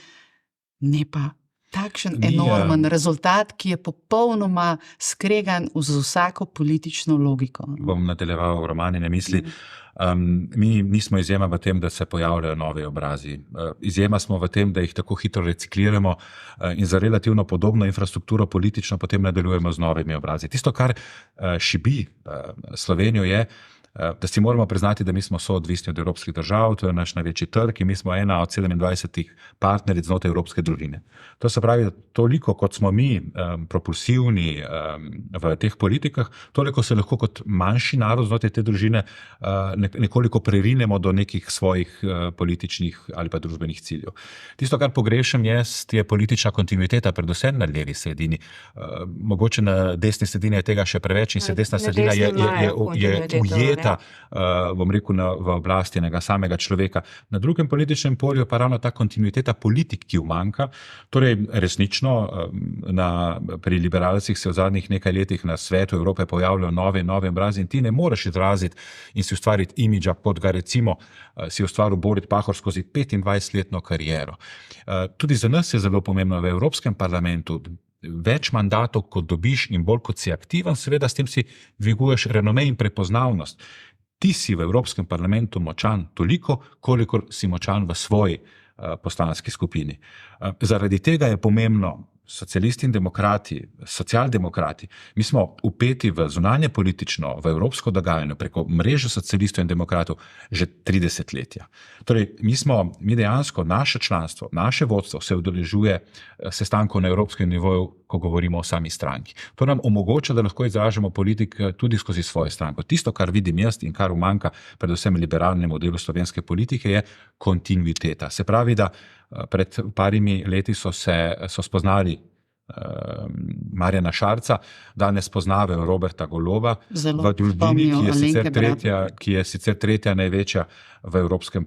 ne pa takšen enormen rezultat, ki je popolnoma skregan z vsako politično logiko. Bom nadaljeval romanine misli. Mi nismo izjema v tem, da se pojavljajo novi obrazi. Izjema smo v tem, da jih tako hitro recikliramo in za relativno podobno infrastrukturo politično potem nadaljujemo z novimi obrazi. Tisto, kar šibi Slovenijo, je, da si moramo priznati, da mi smo soodvisni od evropskih držav, to je naš največji trg in mi smo ena od 27 partneric znotraj evropske družine. To se pravi, da toliko kot smo mi propulsivni v teh politikah, toliko se lahko kot manjši narod znotraj te družine nekoliko prerinemo do nekih svojih političnih ali pa družbenih ciljev. Tisto, kar pogrešam je politična kontinuiteta, predvsem na levi sredini. Mogoče na desni sredini je tega še preveč in se desna sredina je ujeta, bom rekel, v oblasti enega samega človeka. Na drugem političnem polju pa ravno ta kontinuiteta politik, ki umanjka. Torej, resnično, pri liberalcih se v zadnjih nekaj letih na svetu Evrope pojavljajo nove obrazi in ti ne moreš izraziti in si ustvariti imidža, kot ga recimo si ustvaril Borut Pahor skozi 25-letno kariero. Tudi za nas je zelo pomembno v Evropskem parlamentu, več mandatov, kot dobiš in bolj kot si aktiven, seveda s tem si dviguješ renome in prepoznavnost. Ti si v Evropskem parlamentu močan toliko, kolikor si močan v svoji poslanski skupini. Zaradi tega je pomembno, socialisti in demokrati, socialdemokrati, mi smo upeti v zunanje politično, v evropsko dogajanje preko mreže socialistov in demokratov že 30 letja. Torej, mi dejansko, naše članstvo, naše vodstvo se udeležuje sestankov na evropskem nivoju, ko govorimo o sami stranki. To nam omogoča, da lahko izražamo politik tudi skozi svojo stranko. Tisto, kar vidim jaz in kar umanjka predvsem liberalnemu delu slovenske politike, je kontinuiteta. Se pravi, da pred parimi leti so spoznali Marjana Šarca, danes poznajo Roberta Goloba v Ljubljani, ki je sicer tretja največja v Evropskem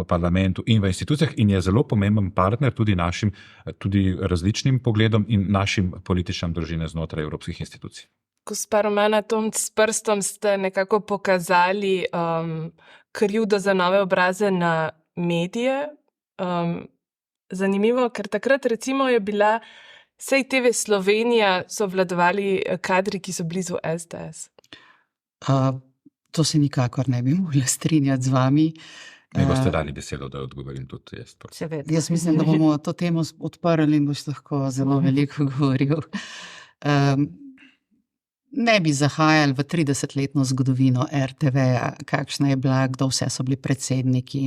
parlamentu in v institucijah in je zelo pomemben partner tudi našim, tudi različnim pogledom in našim političnim družine znotraj evropskih institucij. Gospa Romana Tomc, s prstom ste nekako pokazali krivdo za nove obraze na medije. Zanimivo, ker takrat recimo je bila sej TV Slovenija, so vladovali kadri, ki so blizu SDS. To se nikakor ne bi mogla strinjati z vami. Mi boste dali besedo, da odgovorim tudi jaz. Seveda. Jaz mislim, da bomo to temo odprli in boš lahko zelo veliko govoril. Ne bi zahajali v 30-letno zgodovino RTV-ja, kakšna je bila, kdo vse so bili predsedniki,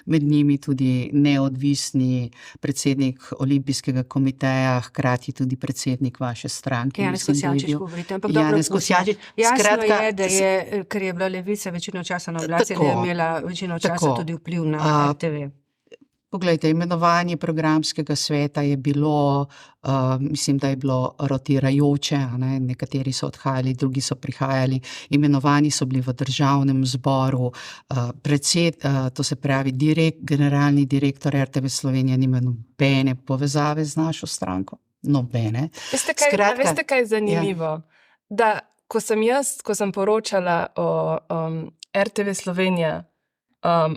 med njimi tudi neodvisni predsednik Olimpijskega komiteja, hkrati tudi predsednik vaše stranke. Janez Kosjačič govorite, ampak Janez Kosjačič. Jasno je, da je, ker je bila Levica večino časa na oblasti, da je imela večino časa tudi vpliv na RTV. Poglejte, imenovanje programskega sveta je bilo, mislim, da je bilo rotirajoče, ne? Nekateri so odhajali, drugi so prihajali, imenovani so bili v državnem zboru, to se pravi, generalni direktor RTV Slovenija nima nobene povezave z našo stranko, nobene. Veste, kaj je zanimivo? Ja. Da, ko sem poročala o RTV Slovenija,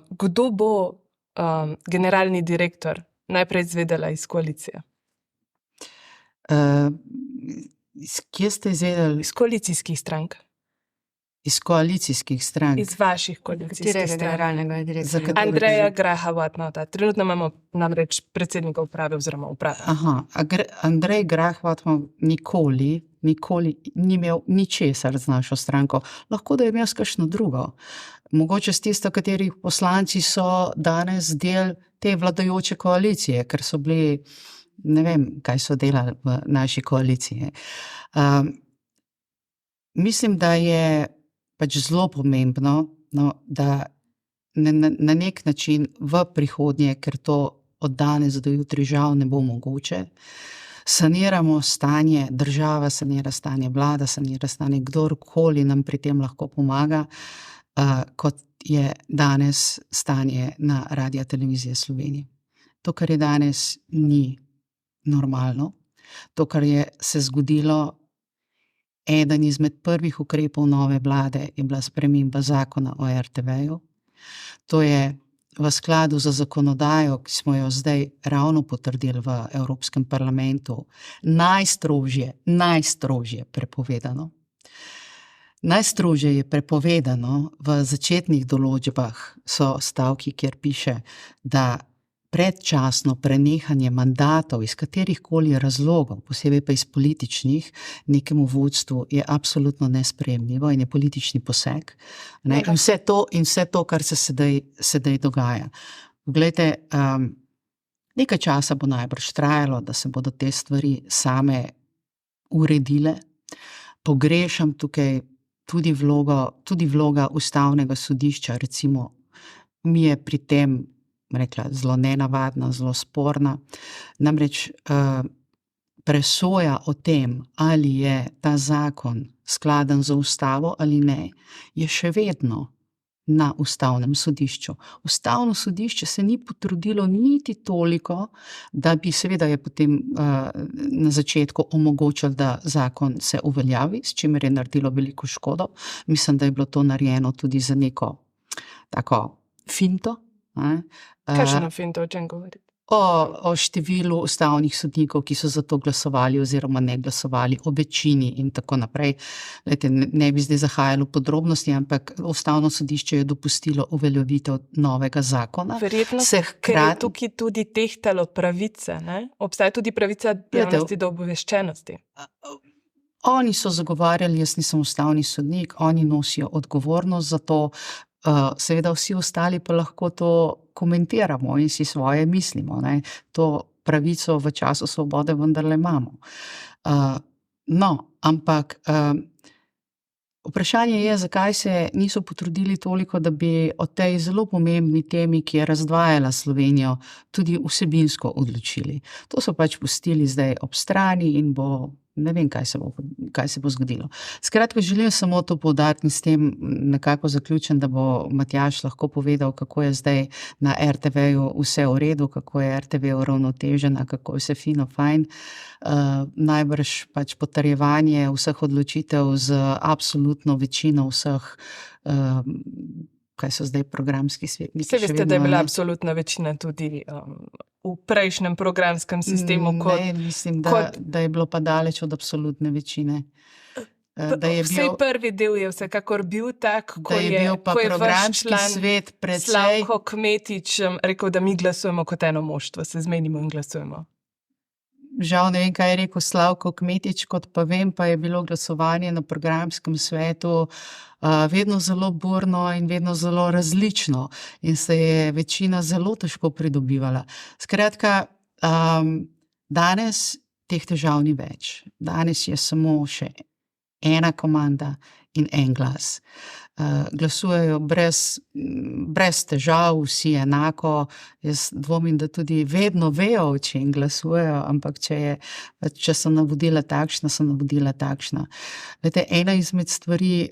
kdo bo generalni direktor, najprej izvedela iz koalicije? Kje ste izvedeli? Iz koalicijskih strank. Iz koalicijskih strank? Iz vaših koalicijskih strank. Generalnega direktorja? Andreja Graha Whatmota. Trenutno imamo namreč predsednika uprave oziroma uprave. Aha, Andrej Grah Whatmot nikoli ni imel ničesar z našo stranko. Lahko da je imel kakšno drugo. Mogoče s tisto, katerih poslanci so danes del te vladajoče koalicije, ker so bili, ne vem, kaj so delali v naši koaliciji. Mislim, da je pač zelo pomembno, da na nek način v prihodnje, ker to od danes do jutri žal ne bo mogoče, saniramo stanje, država sanira stanje, vlada sanira stanje, kdorkoli nam pri tem lahko pomaga, kot je danes stanje na Radioteleviziji Slovenije. To, kar je danes, ni normalno. To, kar je se zgodilo, eden izmed prvih ukrepov nove vlade je bila sprememba zakona o RTV-ju. To je v skladu z zakonodajo, ki smo jo zdaj ravno potrdili v Evropskem parlamentu, najstrožje prepovedano. Najstrožje je prepovedano, v začetnih določbah so stavki, kjer piše, da predčasno prenehanje mandatov iz katerihkoli razlogov, posebej pa iz političnih, nekemu vodstvu je absolutno nesprejemljivo in je politični poseg. Ne? In vse to, kar se sedaj dogaja. Poglejte, nekaj časa bo najbrž trajalo, da se bodo te stvari same uredile. Pogrešam tukaj tudi vloga Ustavnega sodišča, recimo, mi je pri tem rekla, zelo nenavadna, zelo sporna. Namreč presoja o tem, ali je ta zakon skladen z ustavo ali ne, je še vedno na Ustavnem sodišču. Ustavno sodišče se ni potrudilo niti toliko, da bi seveda je potem na začetku omogočilo, da zakon se uveljavi, s čimer je naredilo veliko škodo. Mislim, da je bilo to narejeno tudi za neko tako finto. Kakšno finto, o čem govorite? o številu ustavnih sodnikov, ki so za to glasovali oziroma ne glasovali, o večini in tako naprej. Glejte, ne bi zdaj zahajalo v podrobnosti, ampak Ustavno sodišče je dopustilo uveljavitev novega zakona. Verjetno, ker je tukaj tudi tehtalo pravice, ne? Obstaja tudi pravica javnosti do obveščenosti. Oni so zagovarjali, jaz nisem ustavni sodnik, oni nosijo odgovornost za to, seveda vsi ostali pa lahko to komentiramo in si svoje mislimo, ne. To pravico v času svobode vendarle imamo. No, ampak vprašanje je, zakaj se niso potrudili toliko, da bi o tej zelo pomembni temi, ki je razdvajala Slovenijo, tudi vsebinsko odločili. To so pač pustili zdaj ob strani in ne vem, kaj se bo zgodilo. Skratka, želim samo to poudariti in s tem nekako zaključen, da bo Matjaž lahko povedal, kako je zdaj na RTV-ju vse v redu, kako je RTV uravnotežena, kako je vse fino, fajn. Najbrž pač potrjevanje vseh odločitev z absolutno večino vseh, kaj so zdaj programski svetniki. Vse veste, da je bila absolutna večina tudi v prejšnjem programskem sistemu. Ne, mislim, da je bilo pa daleč od absolutne večine. Vsej prvi del je vsekakor bil tak, ko je bil pa programski svet precej... Slavko Kmetič rekel, da mi glasujemo kot eno moštvo, se zmenimo in glasujemo. Žal ne vem, kaj je rekel Slavko Kmetič, kot pa vem, pa je bilo glasovanje na programskem svetu vedno zelo burno in vedno zelo različno in se je večina zelo težko pridobivala. Skratka, danes teh težav ni več. Danes je samo še ena komanda in en glas. Glasujejo brez težav, vsi enako. Jaz dvomim, da tudi vedno vejo, o čem glasujejo, ampak če so navodila takšna, so navodila takšna. Glede, ena izmed stvari,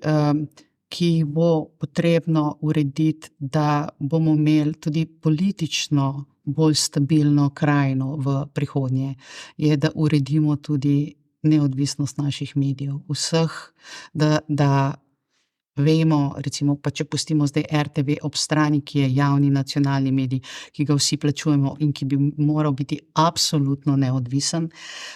ki jih bo potrebno urediti, da bomo imeli tudi politično bolj stabilno krajino v prihodnje, je, da uredimo tudi neodvisnost naših medijev. Vseh, da vemo, recimo, pa če pustimo zdaj RTV ob strani, ki je javni nacionalni medij, ki ga vsi plačujemo in ki bi moral biti absolutno neodvisen,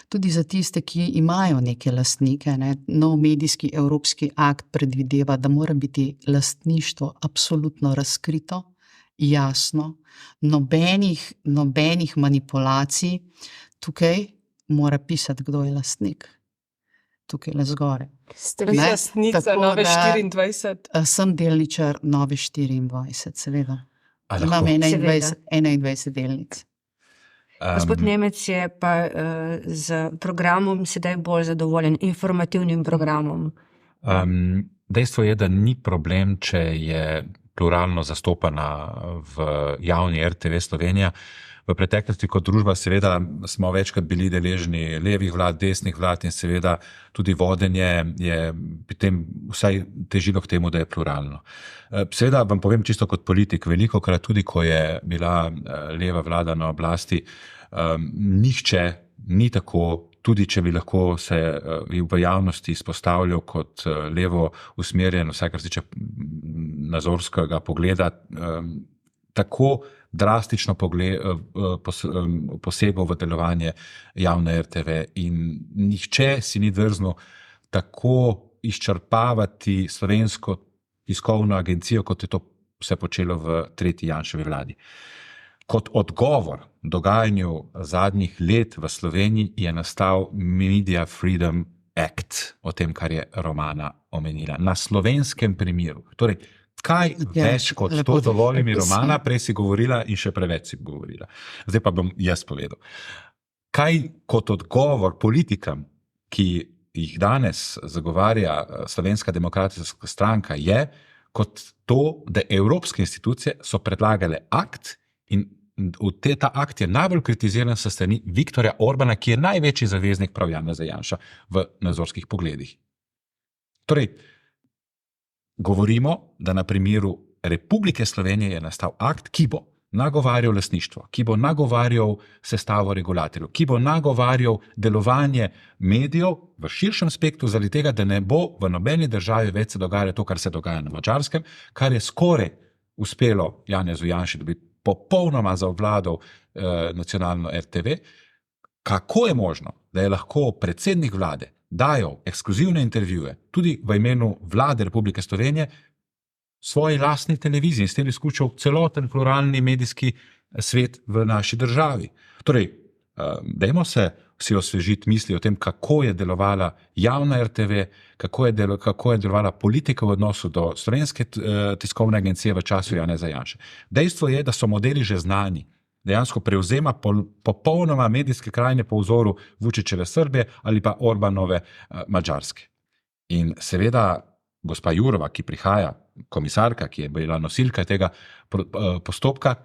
tudi za tiste, ki imajo neke lastnike, ne. Nov medijski evropski akt predvideva, da mora biti lastništvo absolutno razkrito, jasno, nobenih manipulacij. Tukaj mora pisati, kdo je lastnik. Tukaj le zgore. Ste vi lastnica Nove 24? Sem delničar Nove 24, seveda. Imam 21 delnic. Gospod Nemec je pa z programom sedaj bolj zadovoljen, informativnim programom. Dejstvo je, da ni problem, če je pluralno zastopana v javni RTV Slovenija. V preteklosti kot družba seveda smo večkrat bili deležni levih vlad, desnih vlad in seveda tudi vodenje je pri tem vsaj težilo k temu, da je pluralno. Seveda vam povem čisto kot politik, velikokrat tudi, ko je bila leva vlada na oblasti, nihče ni tako, tudi če bi lahko se v javnosti izpostavljal kot levo usmerjen, vsaj kar se tiče nazorskega pogleda, tako drastično posegel v delovanje javne RTV in nihče si ni drznil tako izčrpavati Slovensko tiskovno agencijo, kot je to se počelo v tretji Janševi vladi. Kot odgovor dogajanju zadnjih let v Sloveniji je nastal Media Freedom Act, o tem, kar je Romana omenila. Na slovenskem primeru. Torej, kaj več kot to dovoli mi Romana, prej si govorila in še preveč si govorila. Zdaj pa bom jaz povedal. Kaj kot odgovor politikam, ki jih danes zagovarja Slovenska demokratska stranka, je kot to, da evropske institucije so predlagale akt in ta akt je najbolj kritiziran s strani Viktorja Orbana, ki je največji zaveznik prav Janeza Janša v nazorskih pogledih. Torej, govorimo, da na primeru Republike Slovenije je nastal akt, ki bo nagovarjal lastništvo, ki bo nagovarjal sestavo regulatorjev, ki bo nagovarjal delovanje medijev v širšem spektru, zaradi tega, da ne bo v nobeni državi več se dogajalo to, kar se dogaja na Madžarskem, kar je skoraj uspelo Janezu Janši, da bi popolnoma zavladal nacionalno RTV, kako je možno, da je lahko predsednik vlade dajal ekskluzivne intervjuje tudi v imenu vlade Republike Slovenije svoji lastni televiziji in s tem izključil celoten pluralni medijski svet v naši državi. Torej, dajmo se vsi osvežiti misli o tem, kako je delovala javna RTV, kako je delovala politika v odnosu do Slovenske tiskovne agencije v času Janeza Janše. Dejstvo je, da so modeli že znani. Dejansko prevzema popolnoma medijske krajine po vzoru Vučićeve Srbije ali pa Orbanove Madžarske. In seveda gospa Jourova, ki prihaja, komisarka, ki je bila nosilka tega postopka,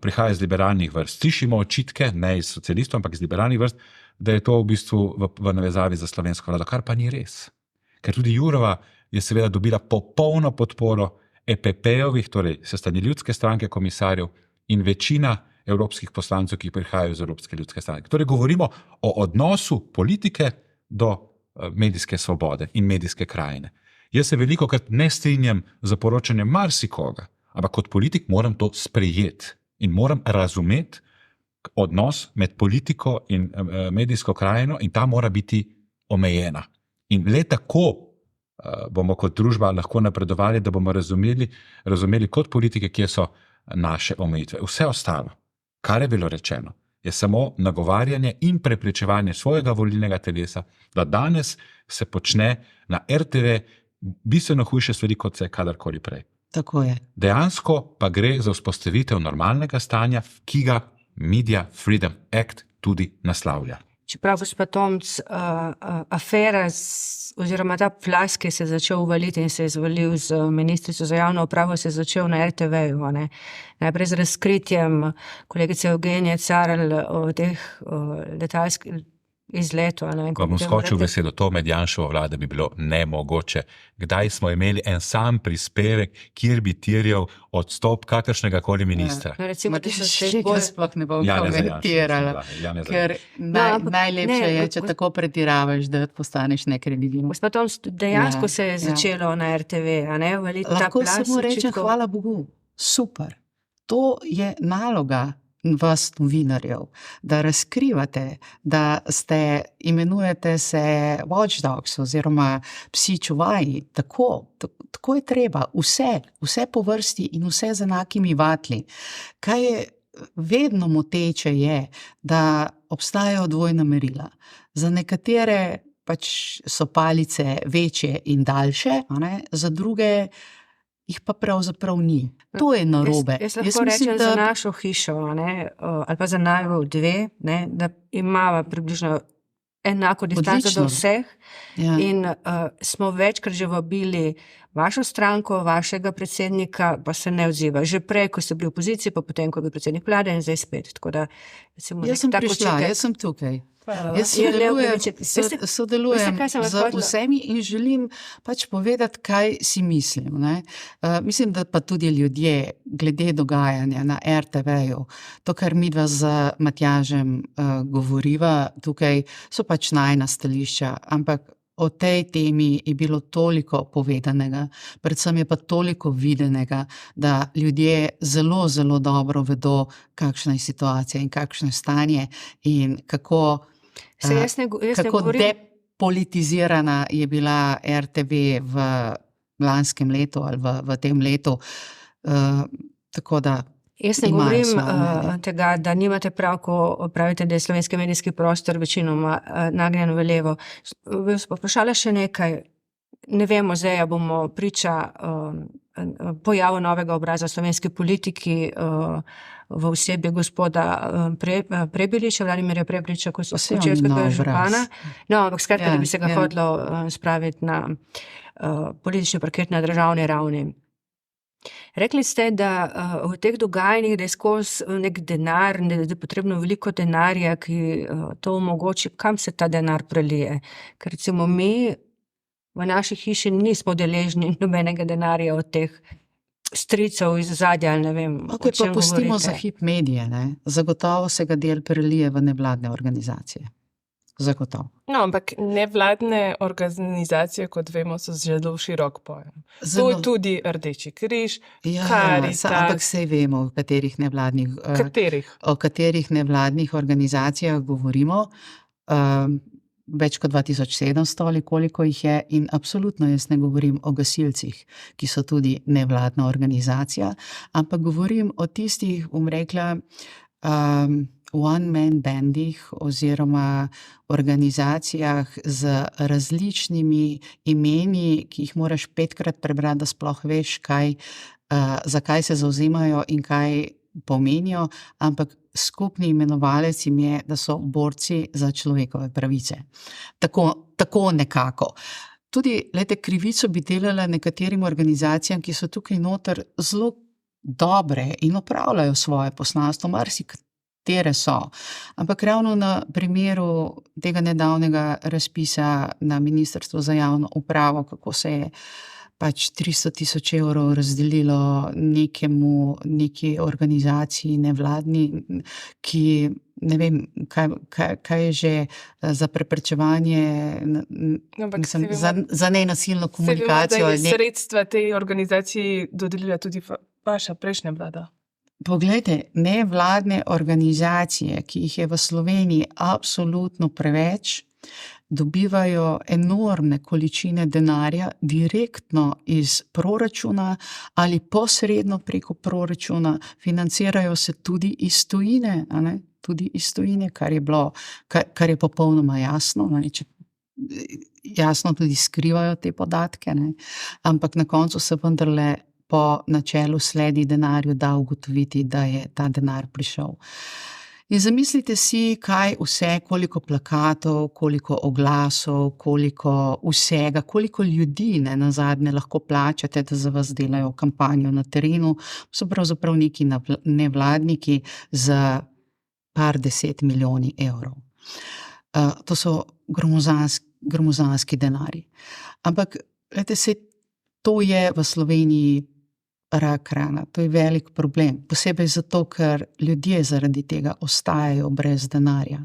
prihaja iz liberalnih vrst. Slišimo očitke, ne iz socialistov, ampak iz liberalnih vrst, da je to v bistvu v navezavi za slovensko vlado, kar pa ni res. Ker tudi Jourova je seveda dobila popolno podporo EPP-ovih, torej s strani ljudske stranke komisarjev in večina evropskih poslancev, ki prihajajo iz Evropske ljudske stranke. Torej govorimo o odnosu politike do medijske svobode in medijske krajine. Jaz se velikokrat ne strinjam z poročanjem marsikoga, ampak kot politik moram to sprejeti in moram razumeti odnos med politiko in medijsko krajino in ta mora biti omejena. In le tako bomo kot družba lahko napredovali, da bomo razumeli kot politike, kje so naše omejitve. Vse ostalo, kar je bilo rečeno, je samo nagovarjanje in preprečevanje svojega volilnega telesa, da danes se počne na RTV bistveno hujše stvari, kot se je kadarkoli prej. Tako je. Dejansko pa gre za vzpostavitev normalnega stanja, ki ga Media Freedom Act tudi naslavlja. Čeprav, gospod Tomc, afera oziroma ta plaz, ki se je začel uvaliti in se je izvalil z ministrico za javno upravo, se je začel na RTV-ju. Najprej z razkritjem kolegice Eugenije Carl o teh letalskih izletov. Ko bom skočil besedo, to med Janševo vlade bi bilo nemogoče. Kdaj smo imeli en sam prispevek, kjer bi terjal odstop kakršnega koli ministra? No, recimo, da se še sploh ne bom komentirala, ker najlepše je, če tako pretiravaš, da postaneš nekredibilen. Gospod Tomc, dejansko se je začelo na RTV, lahko samo rečem, hvala Bogu, super. To je naloga vas novinarjev, da razkrivate, da imenujete se watchdogs oziroma psi čuvaji, tako je treba, vse po vrsti in vse z enakimi vatli. Kaj je vedno moteče je, da obstajajo dvojna merila. Za nekatere pač so palice večje in daljše, za druge jih pa pravzaprav ni. To je narobe. Jaz lahko rečem za našo hišo, ali pa za naju dve, da imava približno enako distanco do vseh in smo večkrat že vabili vašo stranko, vašega predsednika, pa se ne odziva. Že prej, ko ste bili v opoziciji, pa potem, ko je bil predsednik vlade in zdaj spet. Jaz sem prišla, jaz sem tukaj. Jaz sodelujem z vsemi in želim pač povedati, kaj si mislim. Mislim, da pa tudi ljudje glede dogajanja na RTV-ju, to, kar midva z Matjažem govoriva tukaj, so pač najina stališča, ampak o tej temi je bilo toliko povedanega, predvsem je pa toliko videnega, da ljudje zelo, zelo dobro vedo, kakšna je situacija in kakšno je stanje in kako depolitizirana je bila RTV v lanskem letu ali v tem letu. Tako da jaz ne govorim tega, da nimate prav, ko pravite, da je slovenski medijski prostor večinoma nagnjen v levo. Bi vas vprašala še nekaj. Ne vemo zdaj, a bomo priča pojavu novega obraza slovenski politiki v osebi gospoda Prebiliča, Vladimirja Prebiliča, kot so včerajšnjega župana. No, ampak skratka, da bi se ga hodilo spraviti na politični parket na državni ravni. Rekli ste, da v teh dogajanjih, da je skozi nek denar, da je potrebno veliko denarja, ki to omogoči, kam se ta denar prelije. Ker recimo mi v naši hiši nismo deležni nobenega denarja od teh stricev iz zadja, ali ne vem, o čem govorite. Pa pustimo za hip medije, Zagotovo se ga del prelije v nevladne organizacije. zagotovo. No, ampak nevladne organizacije, kot vemo, so zelo širok pojem. To Zelo. je tudi Rdeči križ, Ja, Karitas. ampak sej vemo, o katerih nevladnih organizacijah govorimo. Več kot 2700 ali koliko jih je, in absolutno jaz ne govorim o gasilcih, ki so tudi nevladna organizacija, ampak govorim o tistih, rekla, one-man bandih oziroma organizacijah z različnimi imeni, ki jih moraš 5-krat prebrati, da sploh veš, zakaj se zavzemajo in kaj pomenijo, ampak skupni imenovalec jim je, da so borci za človekove pravice. Tako nekako. Tudi, krivico bi delala nekaterim organizacijam, ki so tukaj noter zelo dobre in opravljajo svoje poslanstvo, marsikatere so. Ampak ravno na primeru tega nedavnega razpisa na Ministrstvu za javno upravo, kako se je 300 000 evrov razdelilo neki organizaciji nevladni, ki ne vem, kaj je že za preprečevanje, za nenasilno komunikacijo. Vemo, da je sredstva tej organizaciji dodelila tudi vaša prejšnja vlada. Poglejte, nevladne organizacije, ki jih je v Sloveniji absolutno preveč, dobivajo enormne količine denarja direktno iz proračuna ali posredno preko proračuna, financirajo se tudi iz tujine, tudi iz tujine, kar je popolnoma jasno, jasno tudi skrivajo te podatke, ampak na koncu se vendarle po načelu sledi denarju da ugotoviti, da je ta denar prišel. In zamislite si, kaj vse, koliko plakatov, koliko oglasov, koliko vsega, koliko ljudi nazadnje lahko plačate, da za vas delajo kampanjo na terenu, so pravzaprav neki nevladniki za par 10 milijonov evrov. To so gromozanski denarji. Ampak, to je v Sloveniji rak rana, to je velik problem, posebej zato, ker ljudje zaradi tega ostajajo brez denarja.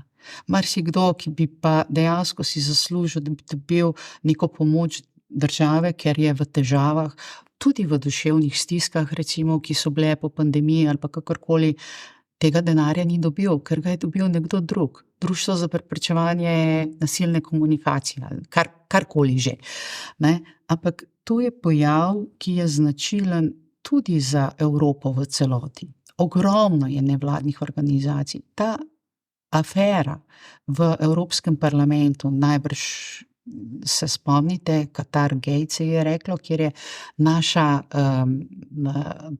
Marsikdo, ki bi pa dejansko si zaslužil, da bi dobil neko pomoč države, ker je v težavah, tudi v duševnih stiskah, recimo, ki so bile po pandemiji ali pa kakorkoli, tega denarja ni dobil, ker ga je dobil nekdo drug. Društvo za preprečevanje nasilne komunikacije, karkoli že. Ampak to je pojav, ki je značilen tudi za Evropo v celoti. Ogromno je nevladnih organizacij. Ta afera v Evropskem parlamentu, najbrž se spomnite, Qatargate se je reklo, kjer je naša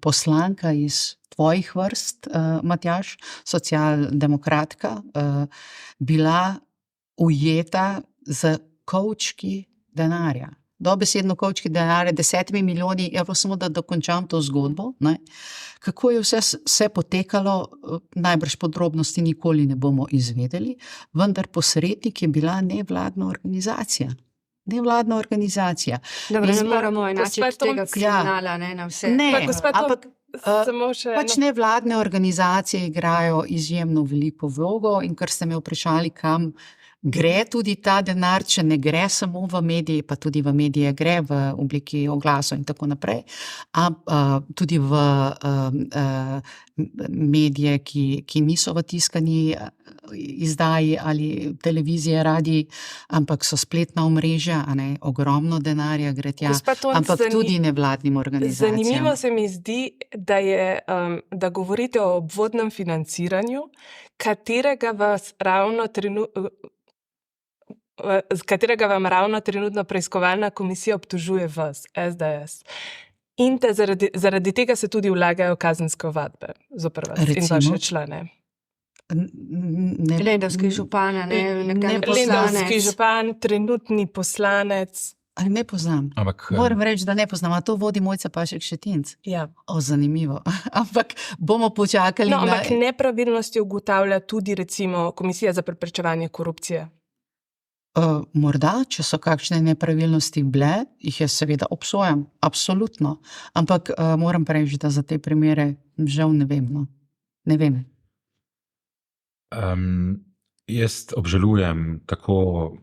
poslanka iz tvojih vrst, Matjaž, socialdemokratka, bila ujeta z kovčki denarja. Dobesedno kovčki denarja, 10 milijoni evrov, samo da dokončam to zgodbo. Kako je vse potekalo, najbrž podrobnosti nikoli ne bomo izvedeli, vendar posrednik je bila nevladna organizacija. Nevladna organizacija. Dobro, ne moramo enačiti tega kriminala na vse. Ne, ampak nevladne organizacije igrajo izjemno veliko vlogo in kar ste me vprašali, kam gre tudi ta denar, če ne gre samo v mediji, pa tudi v medije gre v obliki oglasov in tako naprej, tudi v medije, ki niso v tiskani izdaji ali televizije, radiji, ampak so spletna omrežja, ogromno denarja gre tja, ampak tudi nevladnim organizacijam. Zanimivo se mi zdi, da govorite o obvodnem financiranju, katerega vam ravno trenutno preiskovalna komisija obtožuje vas, SDS. In zaradi tega se tudi vlagajo kazenske ovadbe zoper vas in vaše člane. Lendavski župan, Lendavski župan, trenutni poslanec. Ali ne poznam? Moram reči, da ne poznam, a to vodi Mojca Pašek Šetinc. Ja. Zanimivo. Ampak bomo počakali. Ampak nepravilnosti ugotavlja tudi recimo Komisija za preprečevanje korupcije. Morda, če so kakšne nepravilnosti bile, jih jaz seveda obsojam, absolutno. Ampak moram reči, da za te primere žal ne vem. Ne vem. Jaz obžalujem tako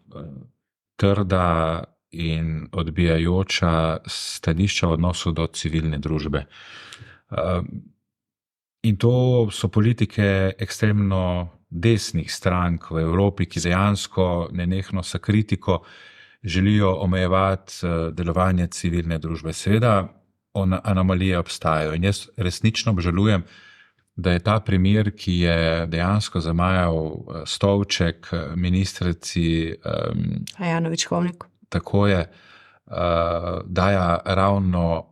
trda in odbijajoča stališča v odnosu do civilne družbe. In to so politike ekstremno desnih strank v Evropi, ki dejansko nenehno s kritiko želijo omejevati delovanje civilne družbe. Seveda anomalije obstajajo in jaz resnično obžalujem, da je ta primer, ki je dejansko zamajal stolček ministrici Ajanović Hovnik. Tako je, daja ravno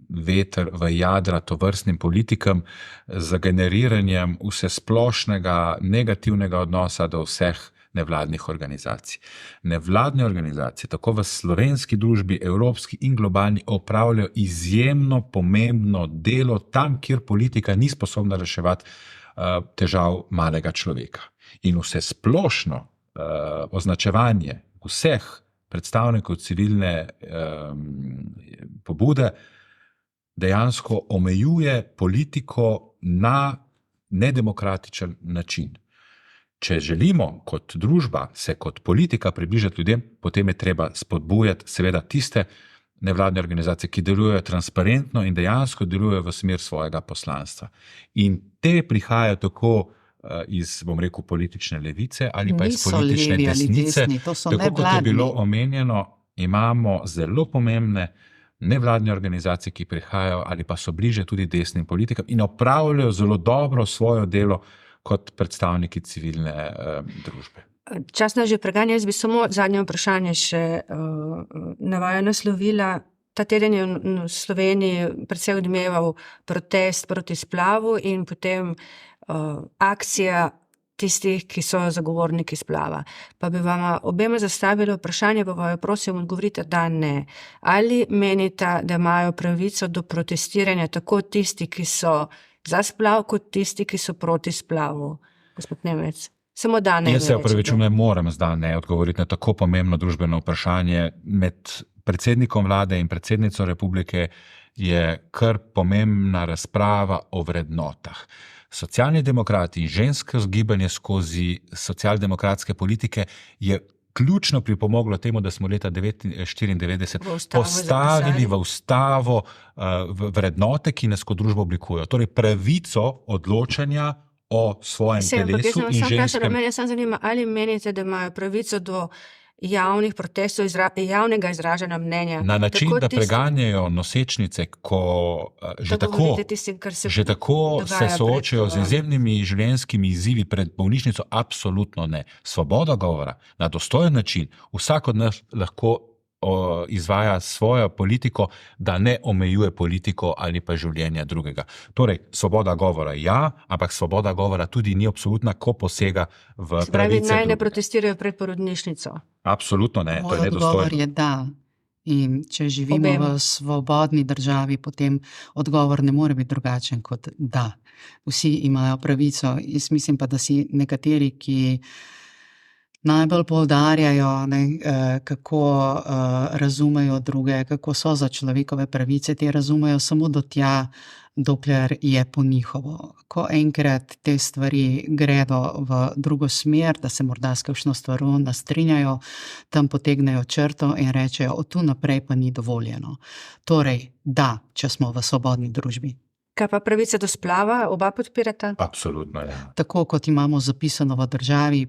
veter v jadra tovrstnim politikam z generiranjem vsesplošnega negativnega odnosa do vseh nevladnih organizacij. Nevladne organizacije, tako v slovenski družbi, evropski in globalni, opravljajo izjemno pomembno delo tam, kjer politika ni sposobna reševati težav malega človeka. In vsesplošno označevanje vseh predstavnikov civilne pobude dejansko omejuje politiko na nedemokratičen način. Če želimo kot družba se kot politika približati ljudem, potem je treba spodbujati seveda tiste nevladne organizacije, ki delujejo transparentno in dejansko delujejo v smer svojega poslanstva. In te prihajajo tako iz, bom rekel, politične levice ali pa iz politične desnice. Tako kot je bilo omenjeno, imamo zelo pomembne nevladne organizacije, ki prihajajo ali pa so bliže tudi desnim politikam in opravljajo zelo dobro svoje delo kot predstavniki civilne družbe. Čas nas že preganja, jaz bi samo zadnje vprašanje še navaja naslovila. Ta teden je v Sloveniji predvsej odmeval protest proti splavu in potem akcija tistih, ki so zagovorniki splava. Pa bi vam obema zastavila vprašanje, pa vam prosim odgovorite, da ne. Ali menite, da imajo pravico do protestiranja tako tisti, ki so za splav, kot tisti, ki so proti splavu? Gospod Nemec, samo da ne. Jaz se opravičujem, ne morem zdaj ne odgovoriti na tako pomembno družbeno vprašanje. Med predsednikom vlade in predsednico republike je kar pomembna razprava o vrednotah. Socialni demokrati in žensko gibanje skozi socialdemokratske politike je ključno pripomoglo temu, da smo leta 1994 postavili v ustavo vrednote, ki nas kot družbo oblikujejo. Torej pravico odločanja o svojem telesu in ženskem. Mene samo zanima, ali menite, da imajo pravico do javnih protestov, javnega izražanja mnenja. Na način, da preganjajo nosečnice, ko že tako se soočajo z izjemnimi življenjskimi izzivi pred bolnišnico, absolutno ne. Svoboda govora na dostojen način, vsak od nas lahko izvaja svojo politiko, da ne omejuje politiko ali pa življenja drugega. Torej, svoboda govora ja, ampak svoboda govora tudi ni absolutna, ko posega v pravice naj ne protestirajo pred porodnišnico. Absolutno ne, to je nedostojno. Moj odgovor je da. In če živimo v svobodni državi, potem odgovor ne more biti drugačen kot da. Vsi imajo pravico. Jaz mislim pa, da si nekateri, ki najbolj poudarjajo, kako razumejo druge, kako so za človekove pravice, te razumejo samo do tja, dokler je po njihovo. Ko enkrat te stvari gredo v drugo smer, da se morda s kakšno stvarjo nastrinjajo, tam potegnejo črto in rečejo, od tu naprej pa ni dovoljeno. Torej, da, če smo v svobodni družbi. Kaj pa pravice do splava, oba podpirata? Absolutno, ja. Tako kot imamo zapisano v državi,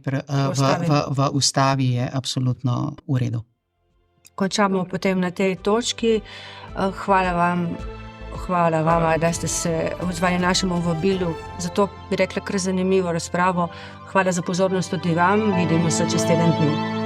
v ustavi je absolutno v redu. Končamo potem na tej točki. Hvala vam, da ste se odzvali našemu vabilu. Zato bi rekla kar zanimivo razpravo. Hvala za pozornost tudi vam. Vidimo se čez teden dni.